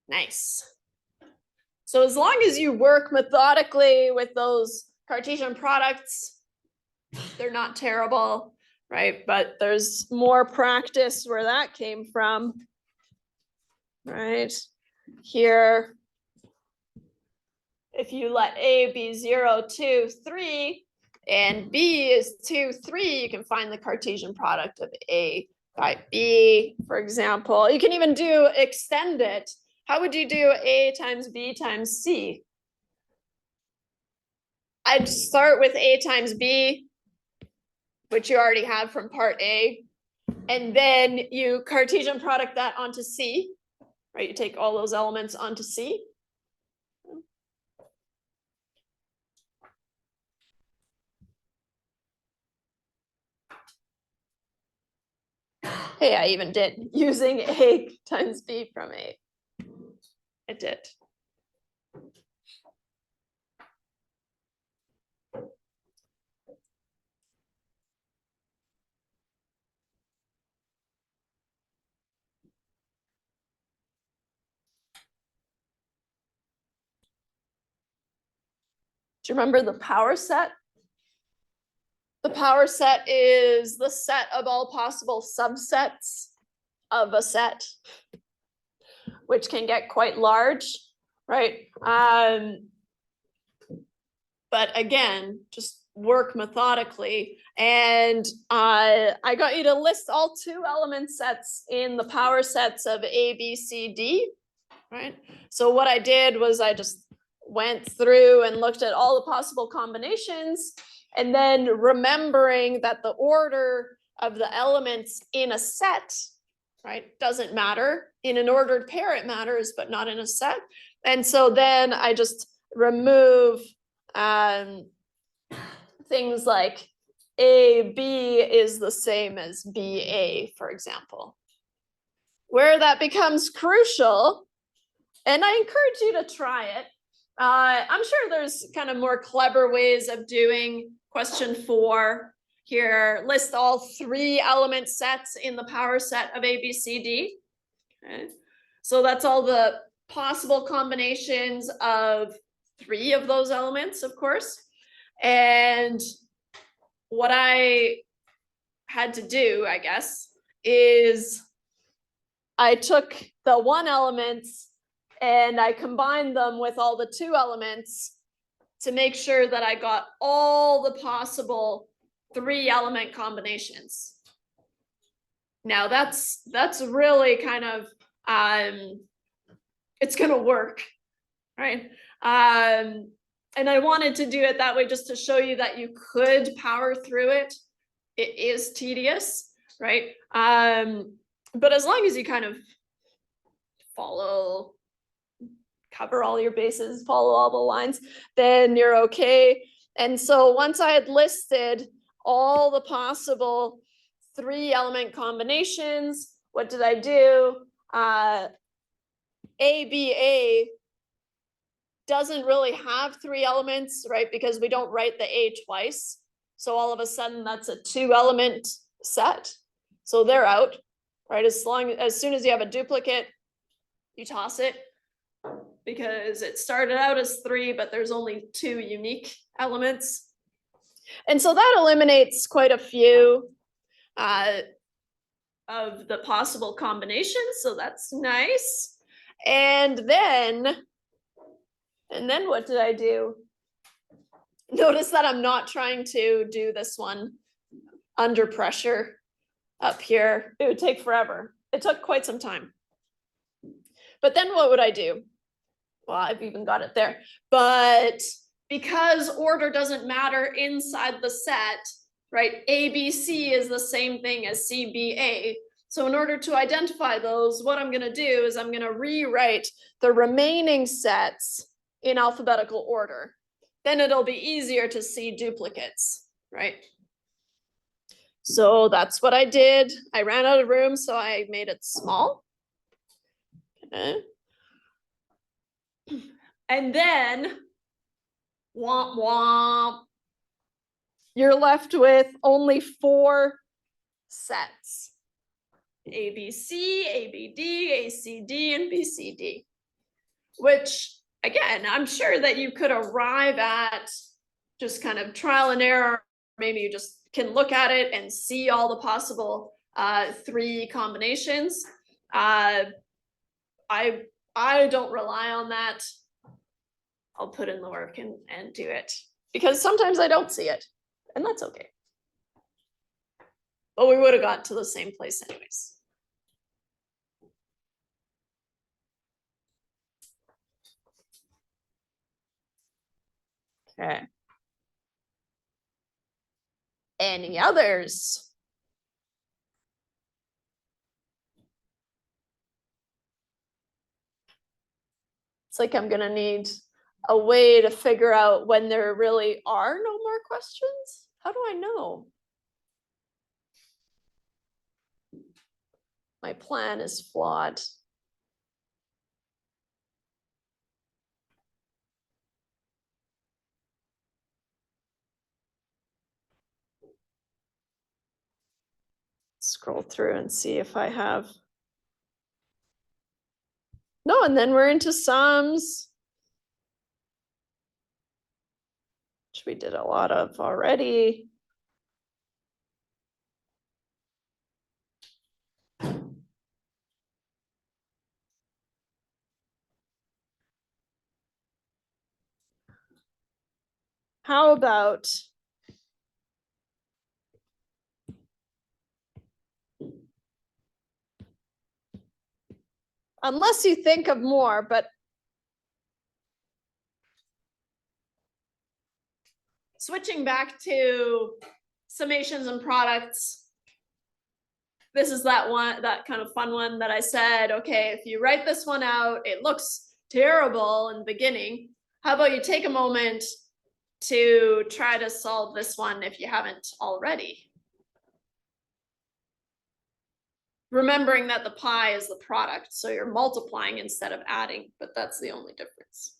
Nice. So as long as you work methodically with those Cartesian products, they're not terrible, right? But there's more practice where that came from, right? Here, if you let A be 0, 2, 3, and B is 2, 3, you can find the Cartesian product of A by B, for example. You can even extend it. How would you do A times B times C? I'd start with A times B, which you already have from part A, and then you Cartesian product that onto C, right? You take all those elements onto C. Hey, I even did using A times B from A. I did. Do you remember the power set? The power set is the set of all possible subsets of a set, which can get quite large, right? But again, just work methodically. And I got you to list all 2 element sets in the power sets of A, B, C, D, right? So what I did was I just went through and looked at all the possible combinations, and then remembering that the order of the elements in a set, right, doesn't matter. In an ordered pair it matters, but not in a set. And so then I just remove things like AB is the same as BA, for example. Where that becomes crucial, and I encourage you to try it. I'm sure there's kind of more clever ways of doing question 4 here. List all 3 element sets in the power set of A, B, C, D. Okay. So that's all the possible combinations of 3 of those elements, of course. And what I had to do, I guess, is I took the 1 element and I combined them with all the 2 elements to make sure that I got all the possible 3 element combinations. Now that's really kind of, it's gonna work, right? And I wanted to do it that way just to show you that you could power through it. It is tedious, right? But as long as you kind of cover all your bases, follow all the lines, then you're okay. And so once I had listed all the possible 3 element combinations, what did I do? ABA doesn't really have 3 elements, right? Because we don't write the A twice. So all of a sudden that's a 2 element set. So they're out, right? As soon as you have a duplicate, you toss it, because it started out as 3, but there's only 2 unique elements. And so that eliminates quite a few of the possible combinations. So that's nice. And then what did I do? Notice that I'm not trying to do this one under pressure up here. It would take forever. It took quite some time. But then what would I do? Well, I've even got it there. But because order doesn't matter inside the set, right? ABC is the same thing as CBA. So in order to identify those, what I'm going to do is I'm going to rewrite the remaining sets in alphabetical order. Then it'll be easier to see duplicates, right? So that's what I did. I ran out of room, so I made it small. Okay. And then, womp womp, you're left with only 4 sets. ABC, ABD, ACD, and BCD. Which, again, I'm sure that you could arrive at just kind of trial and error. Maybe you just can look at it and see all the possible 3 combinations. I don't rely on that. I'll put in the work and do it, because sometimes I don't see it, And that's okay. But we would have got to the same place anyways. Okay. Any others? It's like I'm gonna need a way to figure out when there really are no more questions. How do I know? My plan is flawed. Scroll through and see if I have. No, and then we're into sums, which we did a lot of already. How about unless you think of more, but switching back to summations and products. This is that one, that kind of fun one that I said, okay, if you write this one out, it looks terrible in the beginning. How about you take a moment to try to solve this one if you haven't already? Remembering that the pi is the product, so you're multiplying instead of adding, but that's the only difference.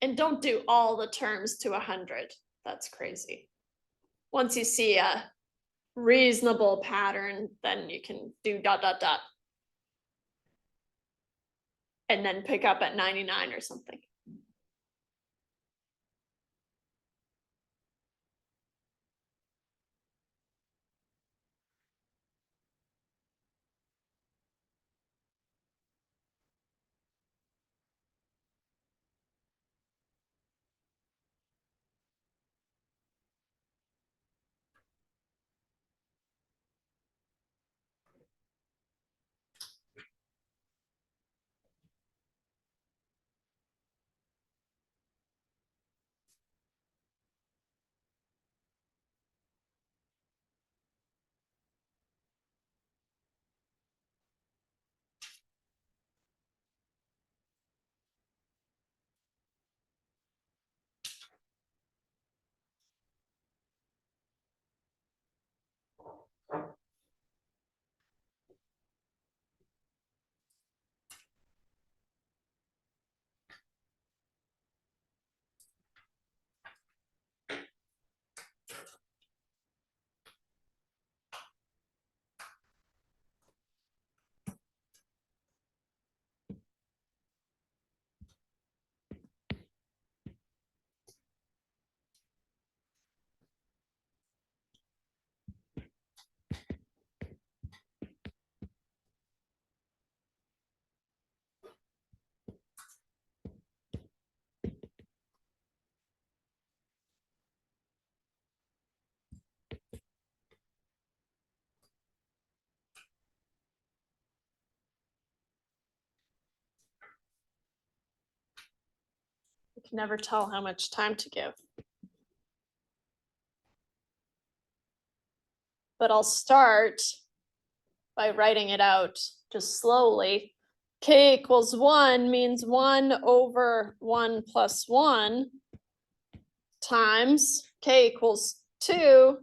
And don't do all the terms to 100. That's crazy. Once you see a reasonable pattern, then you can do ... and then pick up at 99 or something. You can never tell how much time to give. But I'll start by writing it out just slowly. K equals 1 means 1 over 1 plus 1 times K equals 2,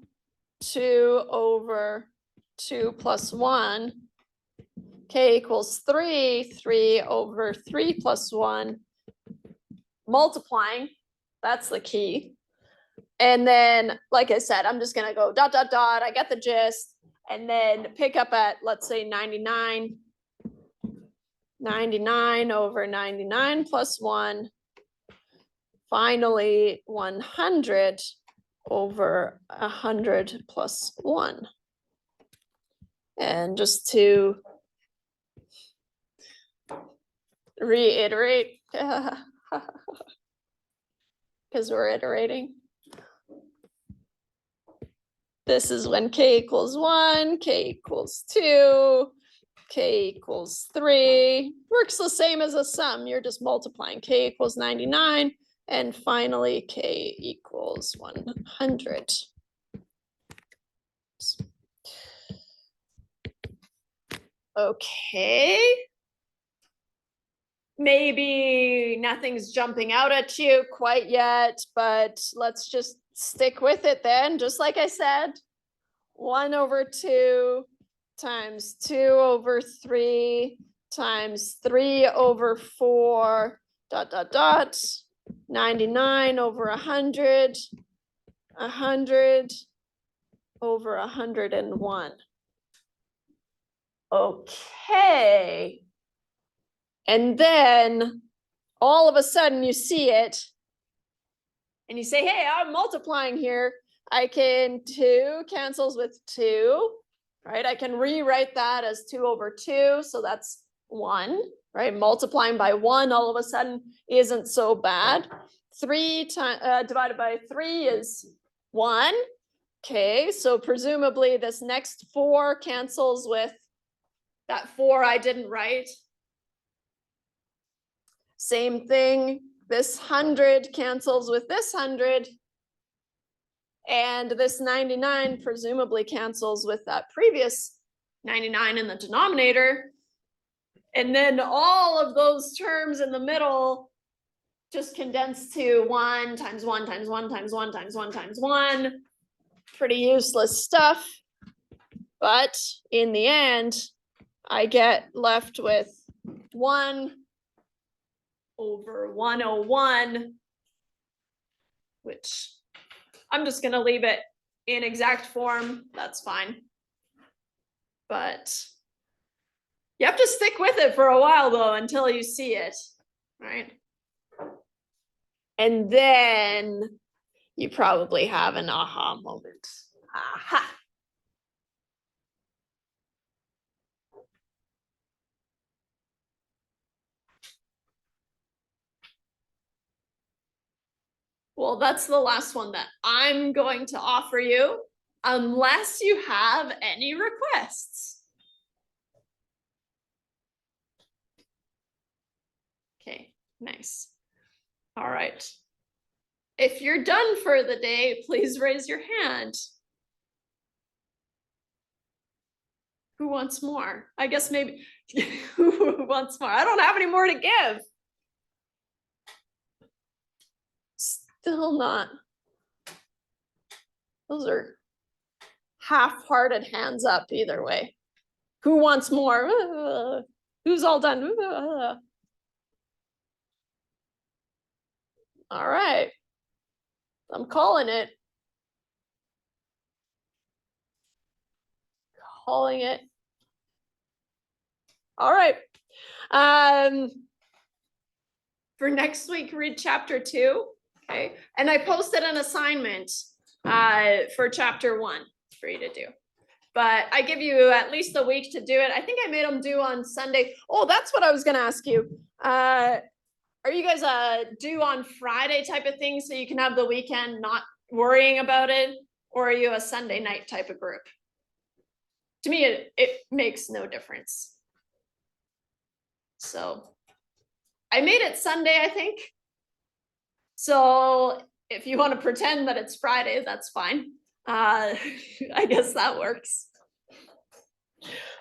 2 over 2 plus 1. K equals 3, 3 over 3 plus 1. Multiplying, that's the key. And then, like I said, I'm just gonna go ... I get the gist. and then pick up at, let's say 99. 99 over 99 plus 1. Finally, 100 over 100 plus 1. And just to reiterate, because we're iterating. This is when k equals 1, k equals 2, k equals 3. Works the same as a sum. You're just multiplying. K equals 99. And finally, k equals 100. Okay. Maybe nothing's jumping out at you quite yet, but let's just stick with it then. Just like I said, 1 over 2 times 2 over 3 times 3 over 4, dot, dot, dot. 99 over 100, 100 over 101. Okay. And then all of a sudden you see it and you say, hey, I'm multiplying here. I can 2 cancels with 2, right? I can rewrite that as 2 over 2. So that's 1, right? Multiplying by 1 all of a sudden isn't so bad. 3 divided by 3 is 1. Okay, so presumably this next 4 cancels with that 4 I didn't write. Same thing, this 100 cancels with this 100. And this 99 presumably cancels with that previous 99 in the denominator. And then all of those terms in the middle just condense to 1 times 1 times 1 times 1 times 1 times 1. Pretty useless stuff. But in the end, I get left with 1 over 101, which I'm just going to leave it in exact form. That's fine. But you have to stick with it for a while, though, until you see it, right? And then you probably have an aha moment. Aha. Well, that's the last one that I'm going to offer you, unless you have any requests. Okay, nice. All right. If you're done for the day, please raise your hand. Who wants more? I guess maybe who wants more? I don't have any more to give. Still not. Those are half-hearted hands up either way. Who wants more? Who's all done? All right. I'm calling it. Calling it. All right. For next week, read chapter 2. Okay. And I posted an assignment for chapter 1 for you to do. But I give you at least a week to do it. I think I made them due on Sunday. Oh, that's what I was going to ask you. Are you guys due on Friday type of thing so you can have the weekend not worrying about it? Or are you a Sunday night type of group? To me, it makes no difference. So I made it Sunday, I think. So if you want to pretend that it's Friday, that's fine. I guess that works.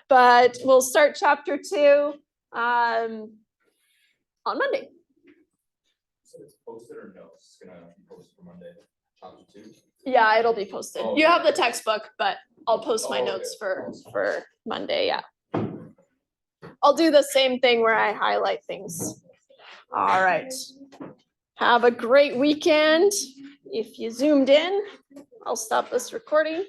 But we'll start chapter 2 on Monday. So it's posted or no? It's gonna be posted for Monday, chapter 2? Yeah, it'll be posted. Oh, You okay. have the textbook, but I'll post my Oh, notes okay. for Monday, yeah. I'll do the same thing where I highlight things. All right. Have a great weekend. If you zoomed in, I'll stop this recording.